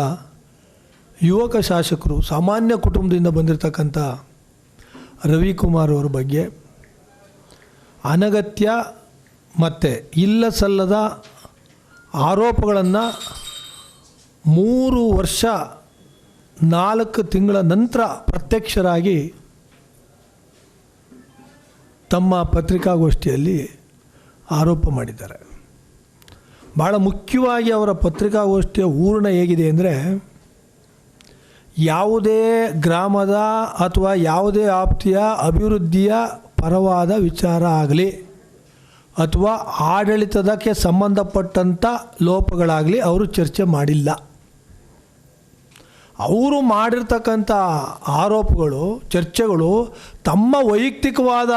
[SPEAKER 13] ಯುವಕ ಶಾಸಕರು, ಸಾಮಾನ್ಯ ಕುಟುಂಬದಿಂದ ಬಂದಿರತಕ್ಕಂಥ ರವಿಕುಮಾರ್ ಅವರ ಬಗ್ಗೆ ಅನಗತ್ಯ ಮತ್ತು ಇಲ್ಲ ಸಲ್ಲದ ಆರೋಪಗಳನ್ನು 3 ವರ್ಷ 4 ತಿಂಗಳ ನಂತರ ಪ್ರತ್ಯಕ್ಷರಾಗಿ ತಮ್ಮ ಪತ್ರಿಕಾಗೋಷ್ಠಿಯಲ್ಲಿ ಆರೋಪ ಮಾಡಿದ್ದಾರೆ. ಭಾಳ ಮುಖ್ಯವಾಗಿ ಅವರ ಪತ್ರಿಕಾಗೋಷ್ಠಿಯ ಹೂರಣ ಹೇಗಿದೆ ಅಂದರೆ, ಯಾವುದೇ ಗ್ರಾಮದ ಅಥವಾ ಯಾವುದೇ ಆಪ್ತಿಯ ಅಭಿವೃದ್ಧಿಯ ಪರವಾದ ವಿಚಾರ ಆಗಲಿ ಅಥವಾ ಆಡಳಿತದಕ್ಕೆ ಸಂಬಂಧಪಟ್ಟಂಥ ಲೋಪಗಳಾಗಲಿ ಅವರು ಚರ್ಚೆ ಮಾಡಿಲ್ಲ. ಅವರು ಮಾಡಿರ್ತಕ್ಕಂಥ ಆರೋಪಗಳು, ಚರ್ಚೆಗಳು ತಮ್ಮ ವೈಯಕ್ತಿಕವಾದ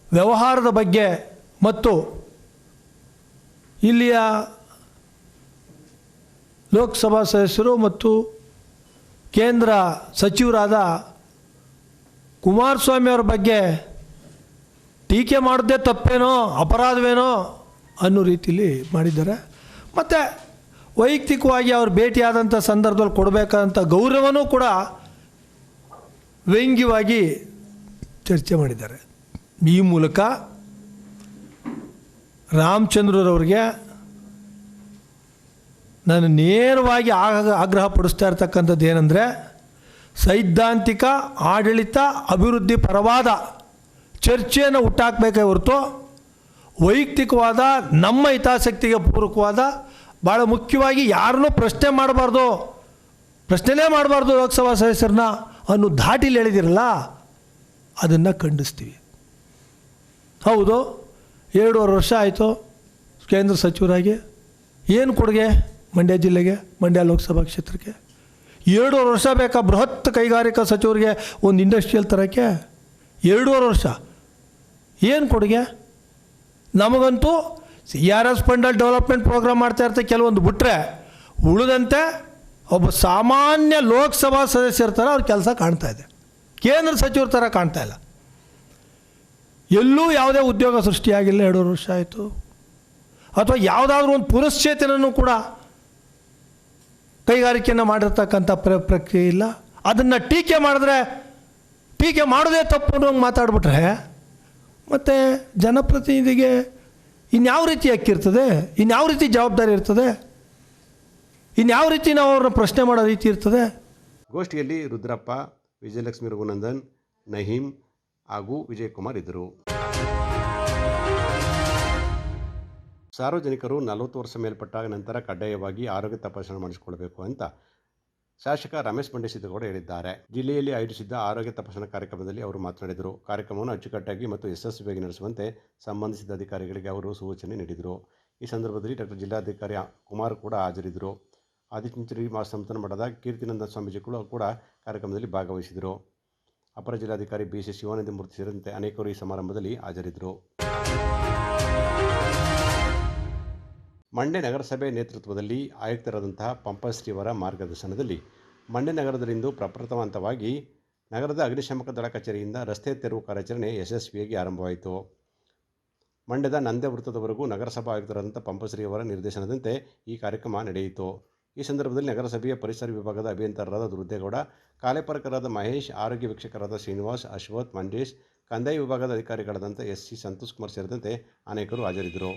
[SPEAKER 13] ವ್ಯವಹಾರದ ಬಗ್ಗೆ ಮತ್ತು ಇಲ್ಲಿಯ ಲೋಕಸಭಾ ಸದಸ್ಯರು ಮತ್ತು ಕೇಂದ್ರ ಸಚಿವರಾದ ಕುಮಾರಸ್ವಾಮಿ ಅವರ ಬಗ್ಗೆ ಟೀಕೆ ಮಾಡೋದೇ ತಪ್ಪೇನೋ ಅಪರಾಧವೇನೋ ಅನ್ನೋ ರೀತಿಯಲ್ಲಿ ಮಾಡಿದ್ದಾರೆ. ಮತ್ತು ವೈಯಕ್ತಿಕವಾಗಿ ಅವರು ಭೇಟಿಯಾದಂಥ ಸಂದರ್ಭದಲ್ಲಿ ಕೊಡಬೇಕಾದಂಥ ಗೌರವನೂ ಕೂಡ ವ್ಯಂಗ್ಯವಾಗಿ ಚರ್ಚೆ ಮಾಡಿದ್ದಾರೆ. ಈ ಮೂಲಕ ರಾಮಚಂದ್ರರವ್ರಿಗೆ ನಾನು ನೇರವಾಗಿ ಆಗ್ರಹ ಪಡಿಸ್ತಾ ಇರ್ತಕ್ಕಂಥದ್ದು ಏನಂದರೆ, ಸೈದ್ಧಾಂತಿಕ ಆಡಳಿತ ಅಭಿವೃದ್ಧಿ ಪರವಾದ ಚರ್ಚೆಯನ್ನು ಹುಟ್ಟಾಕಬೇಕೇ ಹೊರತು ವೈಯಕ್ತಿಕವಾದ ನಮ್ಮ ಹಿತಾಸಕ್ತಿಗೆ ಪೂರಕವಾದ, ಭಾಳ ಮುಖ್ಯವಾಗಿ ಯಾರನ್ನೂ ಪ್ರಶ್ನೆನೇ ಮಾಡಬಾರ್ದು ಲೋಕಸಭಾ ಸದಸ್ಯರನ್ನ ಅನ್ನೋ ಧಾಟಿಲಿ ಹೇಳಿದಿರಲ್ಲ, ಅದನ್ನು ಖಂಡಿಸ್ತೀವಿ. ಹೌದು, 2.5 ವರ್ಷ ಆಯಿತು ಕೇಂದ್ರ ಸಚಿವರಾಗಿ. ಏನು ಕೊಡುಗೆ ಮಂಡ್ಯ ಜಿಲ್ಲೆಗೆ, ಮಂಡ್ಯ ಲೋಕಸಭಾ ಕ್ಷೇತ್ರಕ್ಕೆ? 2.5 ವರ್ಷ ಬೇಕಾ ಬೃಹತ್ ಕೈಗಾರಿಕಾ ಸಚಿವರಿಗೆ ಒಂದು ಇಂಡಸ್ಟ್ರಿಯಲ್ ತರೋಕ್ಕೆ? 2.5 ವರ್ಷ ಏನು ಕೊಡುಗೆ? ನಮಗಂತೂ CRS ಫಂಡಲ್ಲಿ ಡೆವಲಪ್ಮೆಂಟ್ ಪ್ರೋಗ್ರಾಮ್ ಮಾಡ್ತಾ ಇರ್ತಾರೆ ಕೆಲವೊಂದು ಬಿಟ್ಟರೆ, ಉಳಿದಂತೆ ಒಬ್ಬ ಸಾಮಾನ್ಯ ಲೋಕಸಭಾ ಸದಸ್ಯರ ಥರ ಅವ್ರ ಕೆಲಸ ಕಾಣ್ತಾ ಇದೆ, ಕೇಂದ್ರ ಸಚಿವರ ಥರ ಕಾಣ್ತಾ ಇಲ್ಲ. ಎಲ್ಲೂ ಯಾವುದೇ ಉದ್ಯೋಗ ಸೃಷ್ಟಿಯಾಗಿಲ್ಲ 2.5 ವರ್ಷ ಆಯಿತು. ಅಥವಾ ಯಾವುದಾದ್ರೂ ಒಂದು ಪುನಶ್ಚೇತನೂ ಕೂಡ ಕೈಗಾರಿಕೆಯನ್ನು ಮಾಡಿರ್ತಕ್ಕಂಥ ಪ್ರಕ್ರಿಯೆ ಇಲ್ಲ. ಅದನ್ನು ಟೀಕೆ ಮಾಡಿದ್ರೆ, ಟೀಕೆ ಮಾಡೋದೇ ತಪ್ಪು ಅನ್ನೋಂಗೆ ಮಾತಾಡ್ಬಿಟ್ರೆ ಮತ್ತು ಜನಪ್ರತಿನಿಧಿಗೆ ಇನ್ಯಾವ ರೀತಿ ಹಕ್ಕಿರ್ತದೆ, ಇನ್ಯಾವ ರೀತಿ ಜವಾಬ್ದಾರಿ ಇರ್ತದೆ, ಇನ್ಯಾವ ರೀತಿ ನಾವು ಅವ್ರನ್ನ ಪ್ರಶ್ನೆ ಮಾಡೋ ರೀತಿ ಇರ್ತದೆ?
[SPEAKER 1] ಗೋಷ್ಠಿಯಲ್ಲಿ ರುದ್ರಪ್ಪ, ವಿಜಯಲಕ್ಷ್ಮಿ ರಘುನಂದನ್, ನಹೀಂ ಹಾಗೂ ವಿಜಯಕುಮಾರ್ ಇದ್ದರು. ಸಾರ್ವಜನಿಕರು 40 ವರ್ಷ ಮೇಲ್ಪಟ್ಟ ನಂತರ ಕಡ್ಡಾಯವಾಗಿ ಆರೋಗ್ಯ ತಪಾಸಣೆ ಮಾಡಿಸಿಕೊಳ್ಳಬೇಕು ಅಂತ ಶಾಸಕ ರಮೇಶ್ ಬಂಡೆಸಿದ್ದಗೌಡ ಹೇಳಿದ್ದಾರೆ. ಜಿಲ್ಲೆಯಲ್ಲಿ ಆಯೋಜಿಸಿದ್ದ ಆರೋಗ್ಯ ತಪಾಸಣಾ ಕಾರ್ಯಕ್ರಮದಲ್ಲಿ ಅವರು ಮಾತನಾಡಿದರು. ಕಾರ್ಯಕ್ರಮವನ್ನು ಅಚ್ಚುಕಟ್ಟಾಗಿ ಮತ್ತು ಯಶಸ್ವಿಯಾಗಿ ನಡೆಸುವಂತೆ ಸಂಬಂಧಿಸಿದ ಅಧಿಕಾರಿಗಳಿಗೆ ಅವರು ಸೂಚನೆ ನೀಡಿದರು. ಈ ಸಂದರ್ಭದಲ್ಲಿ ಡಾಕ್ಟರ್ ಜಿಲ್ಲಾಧಿಕಾರಿ ಕುಮಾರ್ ಕೂಡ ಹಾಜರಿದ್ದರು. ಆದಿಚುಂಚನಗಿರಿ ಸಂಸ್ಥಾನ ಮಠದ ಕೀರ್ತಿನಂದನ ಸ್ವಾಮೀಜಿಗಳು ಕೂಡ ಕಾರ್ಯಕ್ರಮದಲ್ಲಿ ಭಾಗವಹಿಸಿದರು. ಅಪರ ಜಿಲ್ಲಾಧಿಕಾರಿ BC ಶಿವಾನಂದ ಮೂರ್ತಿ ಸೇರಿದಂತೆ ಅನೇಕರು ಈ ಸಮಾರಂಭದಲ್ಲಿ ಹಾಜರಿದ್ದರು. ಮಂಡ್ಯ ನಗರಸಭೆ ನೇತೃತ್ವದಲ್ಲಿ ಆಯುಕ್ತರಾದಂತಹ ಪಂಪಶ್ರೀಯವರ ಮಾರ್ಗದರ್ಶನದಲ್ಲಿ ಮಂಡ್ಯ ನಗರದಲ್ಲಿಂದು ಪ್ರಪ್ರಥಮ ಹಂತವಾಗಿ ನಗರದ ಅಗ್ನಿಶಾಮಕ ದಳ ಕಚೇರಿಯಿಂದ ರಸ್ತೆ ತೆರವು ಕಾರ್ಯಾಚರಣೆ ಯಶಸ್ವಿಯಾಗಿ ಆರಂಭವಾಯಿತು. ಮಂಡ್ಯದ ನಂದೆ ವೃತ್ತದವರೆಗೂ ನಗರಸಭಾ ಆಯುಕ್ತರಾದಂಥ ಪಂಪಶ್ರೀಯವರ ನಿರ್ದೇಶನದಂತೆ ಈ ಕಾರ್ಯಕ್ರಮ ನಡೆಯಿತು. ಈ ಸಂದರ್ಭದಲ್ಲಿ ನಗರಸಭೆಯ ಪರಿಸರ ವಿಭಾಗದ ಅಭಿಯಂತರರಾದ ರುದ್ರೇಗೌಡ, ಕಾಲೇಪರಕರಾದ ಮಹೇಶ್, ಆರೋಗ್ಯ ವೀಕ್ಷಕರಾದ ಶ್ರೀನಿವಾಸ್, ಅಶ್ವಥ್, ಮಂಜೇಶ್, ಕಂದಾಯ ವಿಭಾಗದ ಅಧಿಕಾರಿಗಳಾದಂಥ SC ಸಂತೋಷ್ ಕುಮಾರ್ ಸೇರಿದಂತೆ ಅನೇಕರು ಹಾಜರಿದ್ದರು.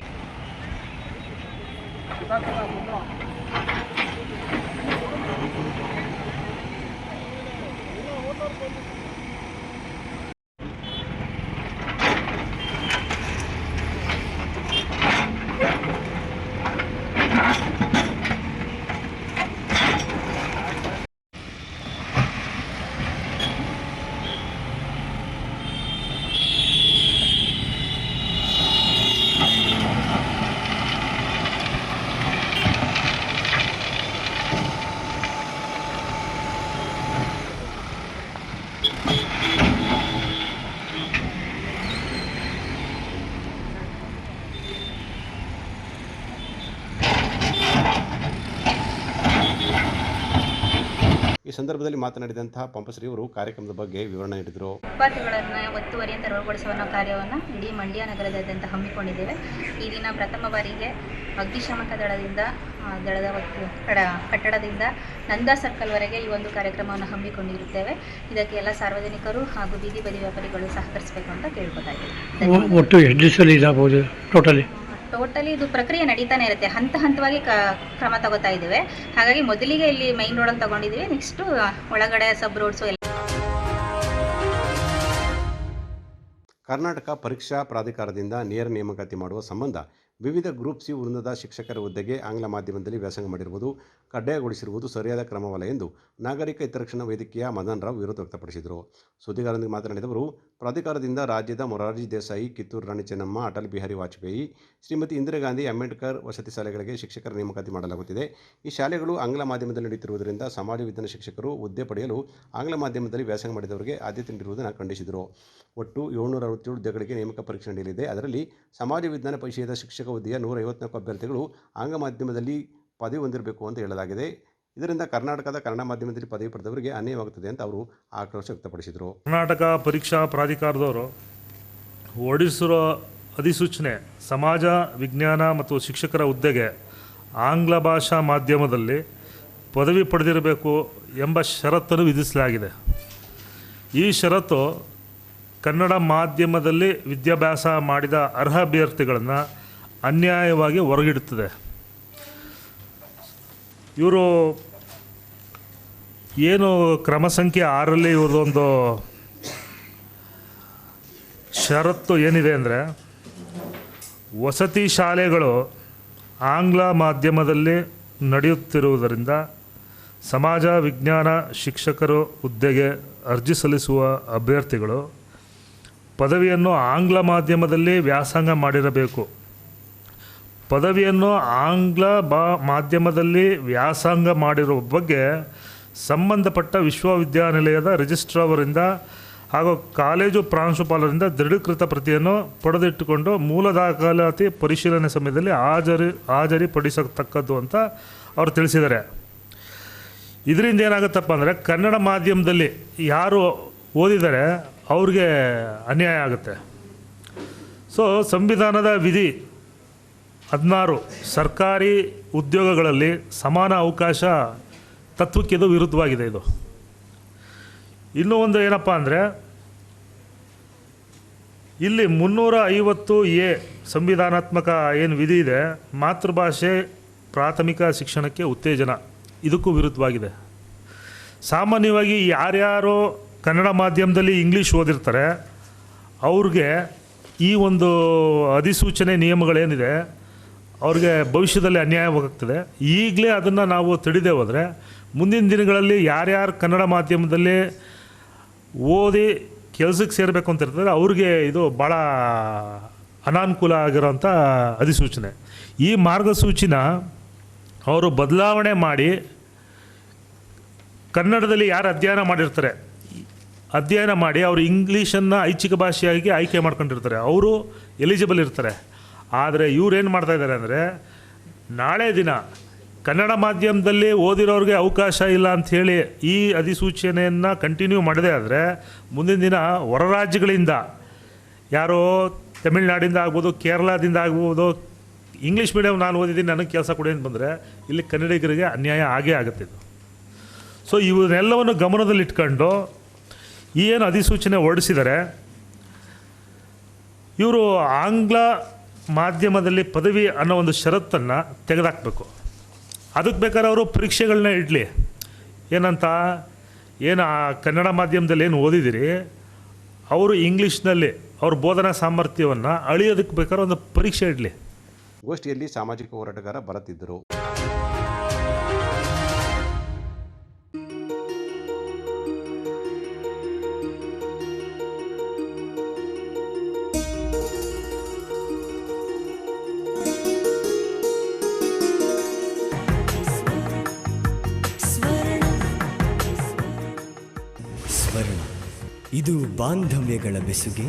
[SPEAKER 1] ಈ ಸಂದರ್ಭದಲ್ಲಿ ಮಾತನಾಡಿದಂತಹ ಪಂಪಶ್ರೀ ಅವರು ಕಾರ್ಯಕ್ರಮದ ಬಗ್ಗೆ ವಿವರಣೆ ನೀಡಿದರು.
[SPEAKER 14] ವಿದ್ಯಾರ್ಥಿಗಳನ್ನು ಒತ್ತುವರಿಯನ್ನು ತೆರವುಗೊಳಿಸುವ ಕಾರ್ಯವನ್ನು ಇಡೀ ಮಂಡ್ಯ ನಗರದಾದ್ಯಂತ ಹಮ್ಮಿಕೊಂಡಿದ್ದೇವೆ. ಈ ದಿನ ಪ್ರಥಮ ಬಾರಿಗೆ ಅಗ್ನಿಶಾಮಕ ದಳದ ಕಟ್ಟಡದಿಂದ ನಂದಾ ಸರ್ಕಲ್ವರೆಗೆ ಈ ಒಂದು ಕಾರ್ಯಕ್ರಮವನ್ನು ಹಮ್ಮಿಕೊಂಡಿರುತ್ತೇವೆ. ಇದಕ್ಕೆ ಎಲ್ಲ ಸಾರ್ವಜನಿಕರು ಹಾಗೂ ಬೀದಿ ಬದಿ ವ್ಯಾಪಾರಿಗಳು ಸಹಕರಿಸಬೇಕು ಅಂತ ಕೇಳ್ಕೊತಾ ಇದ್ದೀವಿ. ಟೋಟಲಿ ಇದು ಪ್ರಕ್ರಿಯೆ ನಡೀತಾನೆ ಇರುತ್ತೆ, ಹಂತ ಹಂತವಾಗಿ ಕ್ರಮ ತಗೋತಾ ಇದ್ದೇವೆ. ಹಾಗಾಗಿ ಮೊದಲಿಗೆ ಇಲ್ಲಿ ಮೈನ್ ರೋಡಲ್ಲಿ ತಗೊಂಡಿದ್ದೀವಿ, ನೆಕ್ಸ್ಟು ಒಳಗಡೆ ಸಬ್ ರೋಡ್ಸು ಎಲ್ಲ.
[SPEAKER 1] ಕರ್ನಾಟಕ ಪರೀಕ್ಷಾ ಪ್ರಾಧಿಕಾರದಿಂದ ನೇರ ನೇಮಕಾತಿ ಮಾಡುವ ಸಂಬಂಧ ವಿವಿಧ ಗ್ರೂಪ್ ಸಿ ವೃಂದದ ಶಿಕ್ಷಕರ ಹುದ್ದೆಗೆ ಆಂಗ್ಲ ಮಾಧ್ಯಮದಲ್ಲಿ ವ್ಯಾಸಂಗ ಮಾಡಿರುವುದು ಕಡ್ಡಾಯಗೊಳಿಸಿರುವುದು ಸರಿಯಾದ ಕ್ರಮವಲ್ಲ ಎಂದು ನಾಗರಿಕ ಹಿತರಕ್ಷಣಾ ವೇದಿಕೆಯ ಮದನ್ ರಾವ್ ವಿರೋಧ ವ್ಯಕ್ತಪಡಿಸಿದರು. ಸುದ್ದಿಗಾರರೊಂದಿಗೆ ಮಾತನಾಡಿದವರು, ಪ್ರಾಧಿಕಾರದಿಂದ ರಾಜ್ಯದ ಮೊರಾರ್ಜಿ ದೇಸಾಯಿ, ಕಿತ್ತೂರು ರಾಣಿ ಚೆನ್ನಮ್ಮ, ಅಟಲ್ ಬಿಹಾರಿ ವಾಜಪೇಯಿ, ಶ್ರೀಮತಿ ಇಂದಿರಾ ಗಾಂಧಿ, ಅಂಬೇಡ್ಕರ್ ವಸತಿ ಶಾಲೆಗಳಿಗೆ ಶಿಕ್ಷಕರ ನೇಮಕಾತಿ ಮಾಡಲಾಗುತ್ತಿದೆ. ಈ ಶಾಲೆಗಳು ಆಂಗ್ಲ ಮಾಧ್ಯಮದಲ್ಲಿ ನಡೆಯುತ್ತಿರುವುದರಿಂದ ಸಮಾಜ ವಿಜ್ಞಾನ ಶಿಕ್ಷಕರು ಹುದ್ದೆ ಪಡೆಯಲು ಆಂಗ್ಲ ಮಾಧ್ಯಮದಲ್ಲಿ ವ್ಯಾಸಂಗ ಮಾಡಿದವರಿಗೆ ಆದ್ಯತೆ ನೀಡಿರುವುದನ್ನು ಖಂಡಿಸಿದರು. ಒಟ್ಟು 767 ಹುದ್ದೆಗಳಿಗೆ ನೇಮಕ ಪರೀಕ್ಷೆ ನಡೆಯಲಿದೆ. ಅದರಲ್ಲಿ ಸಮಾಜ ವಿಜ್ಞಾನ ವಿಷಯದ ಶಿಕ್ಷಕ ಹುದ್ದೆಯ 154 ಅಭ್ಯರ್ಥಿಗಳು ಆಂಗ್ಲ ಮಾಧ್ಯಮದಲ್ಲಿ ಪದವಿ ಹೊಂದಿರಬೇಕು ಅಂತ ಹೇಳಲಾಗಿದೆ. ಇದರಿಂದ ಕರ್ನಾಟಕದ ಕನ್ನಡ ಮಾಧ್ಯಮದಲ್ಲಿ ಪದವಿ ಪಡೆದವರಿಗೆ ಅನ್ಯಾಯವಾಗುತ್ತದೆ ಅಂತ ಅವರು ಆಕ್ರೋಶ ವ್ಯಕ್ತಪಡಿಸಿದರು.
[SPEAKER 15] ಕರ್ನಾಟಕ ಪರೀಕ್ಷಾ ಪ್ರಾಧಿಕಾರದವರು ಹೊರಡಿಸಿರೋ ಅಧಿಸೂಚನೆ ಸಮಾಜ ವಿಜ್ಞಾನ ಮತ್ತು ಶಿಕ್ಷಕರ ಹುದ್ದೆಗೆ ಆಂಗ್ಲ ಭಾಷಾ ಮಾಧ್ಯಮದಲ್ಲಿ ಪದವಿ ಪಡೆದಿರಬೇಕು ಎಂಬ ಷರತ್ತನ್ನು ವಿಧಿಸಲಾಗಿದೆ. ಈ ಷರತ್ತು ಕನ್ನಡ ಮಾಧ್ಯಮದಲ್ಲಿ ವಿದ್ಯಾಭ್ಯಾಸ ಮಾಡಿದ ಅರ್ಹ ಅಭ್ಯರ್ಥಿಗಳನ್ನು ಅನ್ಯಾಯವಾಗಿ ಹೊರಗಿಡುತ್ತದೆ. ಇವರು ಏನು ಕ್ರಮ ಸಂಖ್ಯೆ 6ರಲ್ಲಿ ಇವ್ರದ್ದೊಂದು ಷರತ್ತು ಏನಿದೆ ಅಂದರೆ, ವಸತಿ ಶಾಲೆಗಳು ಆಂಗ್ಲ ಮಾಧ್ಯಮದಲ್ಲಿ ನಡೆಯುತ್ತಿರುವುದರಿಂದ ಸಮಾಜ ವಿಜ್ಞಾನ ಶಿಕ್ಷಕರು ಹುದ್ದೆಗೆ ಅರ್ಜಿ ಸಲ್ಲಿಸುವ ಅಭ್ಯರ್ಥಿಗಳು ಪದವಿಯನ್ನು ಆಂಗ್ಲ ಮಾಧ್ಯಮದಲ್ಲಿ ವ್ಯಾಸಂಗ ಮಾಡಿರಬೇಕು. ಪದವಿಯನ್ನು ಆಂಗ್ಲ ಮಾಧ್ಯಮದಲ್ಲಿ ವ್ಯಾಸಂಗ ಮಾಡಿರುವ ಬಗ್ಗೆ ಸಂಬಂಧಪಟ್ಟ ವಿಶ್ವವಿದ್ಯಾನಿಲಯದ ರಿಜಿಸ್ಟ್ರಾವರಿಂದ ಹಾಗೂ ಕಾಲೇಜು ಪ್ರಾಂಶುಪಾಲರಿಂದ ದೃಢೀಕೃತ ಪ್ರತಿಯನ್ನು ಪಡೆದಿಟ್ಟುಕೊಂಡು ಮೂಲ ದಾಖಲಾತಿ ಪರಿಶೀಲನೆ ಸಮಯದಲ್ಲಿ ಹಾಜರಿಪಡಿಸತಕ್ಕದ್ದು ಅಂತ ಅವರು ತಿಳಿಸಿದ್ದಾರೆ. ಇದರಿಂದ ಏನಾಗುತ್ತಪ್ಪ ಅಂದರೆ, ಕನ್ನಡ ಮಾಧ್ಯಮದಲ್ಲಿ ಯಾರು ಓದಿದರೆ ಅವ್ರಿಗೆ ಅನ್ಯಾಯ ಆಗುತ್ತೆ. ಸೊ ಸಂವಿಧಾನದ ವಿಧಿ 16 ಸರ್ಕಾರಿ ಉದ್ಯೋಗಗಳಲ್ಲಿ ಸಮಾನ ಅವಕಾಶ ತತ್ವಕ್ಕೆ ಇದು ವಿರುದ್ಧವಾಗಿದೆ. ಇದು ಇನ್ನೂ ಒಂದು ಏನಪ್ಪ ಅಂದರೆ, ಇಲ್ಲಿ 350A ಸಂವಿಧಾನಾತ್ಮಕ ಏನು ವಿಧಿ ಇದೆ, ಮಾತೃಭಾಷೆ ಪ್ರಾಥಮಿಕ ಶಿಕ್ಷಣಕ್ಕೆ ಉತ್ತೇಜನ, ಇದಕ್ಕೂ ವಿರುದ್ಧವಾಗಿದೆ. ಸಾಮಾನ್ಯವಾಗಿ ಯಾರ್ಯಾರು ಕನ್ನಡ ಮಾಧ್ಯಮದಲ್ಲಿ ಇಂಗ್ಲೀಷ್ ಓದಿರ್ತಾರೆ ಅವ್ರಿಗೆ ಈ ಒಂದು ಅಧಿಸೂಚನೆ ನಿಯಮಗಳೇನಿದೆ ಅವ್ರಿಗೆ ಭವಿಷ್ಯದಲ್ಲಿ ಅನ್ಯಾಯವಾಗ್ತದೆ. ಈಗಲೇ ಅದನ್ನು ನಾವು ತಿಳಿದೇ ಹೋದರೆ ಮುಂದಿನ ದಿನಗಳಲ್ಲಿ ಯಾರ್ಯಾರು ಕನ್ನಡ ಮಾಧ್ಯಮದಲ್ಲಿ ಓದಿ ಕೆಲಸಕ್ಕೆ ಸೇರಬೇಕು ಅಂತ ಇರ್ತದೆ ಅವ್ರಿಗೆ ಇದು ಭಾಳ ಅನಾನುಕೂಲ ಆಗಿರೋಂಥ ಅಧಿಸೂಚನೆ. ಈ ಮಾರ್ಗಸೂಚಿನ ಅವರು ಬದಲಾವಣೆ ಮಾಡಿ ಕನ್ನಡದಲ್ಲಿ ಯಾರು ಅಧ್ಯಯನ ಮಾಡಿ ಅವರು ಇಂಗ್ಲೀಷನ್ನು ಐಚ್ಛಿಕ ಭಾಷೆಯಾಗಿ ಆಯ್ಕೆ ಮಾಡ್ಕೊಂಡಿರ್ತಾರೆ, ಅವರು ಎಲಿಜಿಬಲ್ ಇರ್ತಾರೆ. ಆದರೆ ಇವ್ರೇನು ಮಾಡ್ತಾಯಿದ್ದಾರೆ ಅಂದರೆ, ನಾಳೆ ದಿನ ಕನ್ನಡ ಮಾಧ್ಯಮದಲ್ಲಿ ಓದಿರೋರಿಗೆ ಅವಕಾಶ ಇಲ್ಲ ಅಂಥೇಳಿ ಈ ಅಧಿಸೂಚನೆಯನ್ನು ಕಂಟಿನ್ಯೂ ಮಾಡದೇ ಆದರೆ ಮುಂದಿನ ದಿನ ಹೊರ ರಾಜ್ಯಗಳಿಂದ ಯಾರೋ ತಮಿಳ್ನಾಡಿಂದ ಆಗ್ಬೋದು, ಕೇರಳದಿಂದ ಆಗ್ಬೋದು, ಇಂಗ್ಲೀಷ್ ಮೀಡಿಯಮ್ ನಾನು ಓದಿದ್ದೀನಿ ನನಗೆ ಕೆಲಸ ಕೊಡಿ ಅಂತ ಬಂದರೆ ಇಲ್ಲಿ ಕನ್ನಡಿಗರಿಗೆ ಅನ್ಯಾಯ ಆಗೇ ಆಗುತ್ತೆ. ಸೊ ಇವನ್ನೆಲ್ಲವನ್ನು ಗಮನದಲ್ಲಿಟ್ಕೊಂಡು ಏನು ಅಧಿಸೂಚನೆ ಹೊರಡಿಸಿದರೆ ಇವರು ಆಂಗ್ಲ ಮಾಧ್ಯಮದಲ್ಲಿ ಪದವಿ ಅನ್ನೋ ಒಂದು ಷರತ್ತನ್ನು ತೆಗೆದುಹಾಕಬೇಕು. ಅದಕ್ಕೆ ಬೇಕಾದ್ರೆ ಅವರು ಪರೀಕ್ಷೆಗಳನ್ನ ಇಡಲಿ. ಏನಂತ, ಏನು ಕನ್ನಡ ಮಾಧ್ಯಮದಲ್ಲಿ ಏನು ಓದಿದಿರಿ ಅವರು ಇಂಗ್ಲೀಷ್ನಲ್ಲಿ ಅವ್ರ ಬೋಧನಾ ಸಾಮರ್ಥ್ಯವನ್ನು ಅಳಿಯೋದಕ್ಕೆ ಬೇಕಾದ್ರೆ ಒಂದು ಪರೀಕ್ಷೆ ಇಡಲಿ.
[SPEAKER 1] ಗೋಷ್ಠಿಯಲ್ಲಿ ಸಾಮಾಜಿಕ ಹೋರಾಟಗಾರ ಬರುತ್ತಿದ್ದರು.
[SPEAKER 16] ಇದು ಬಾಂಧವ್ಯಗಳ ಬೆಸುಗೆ,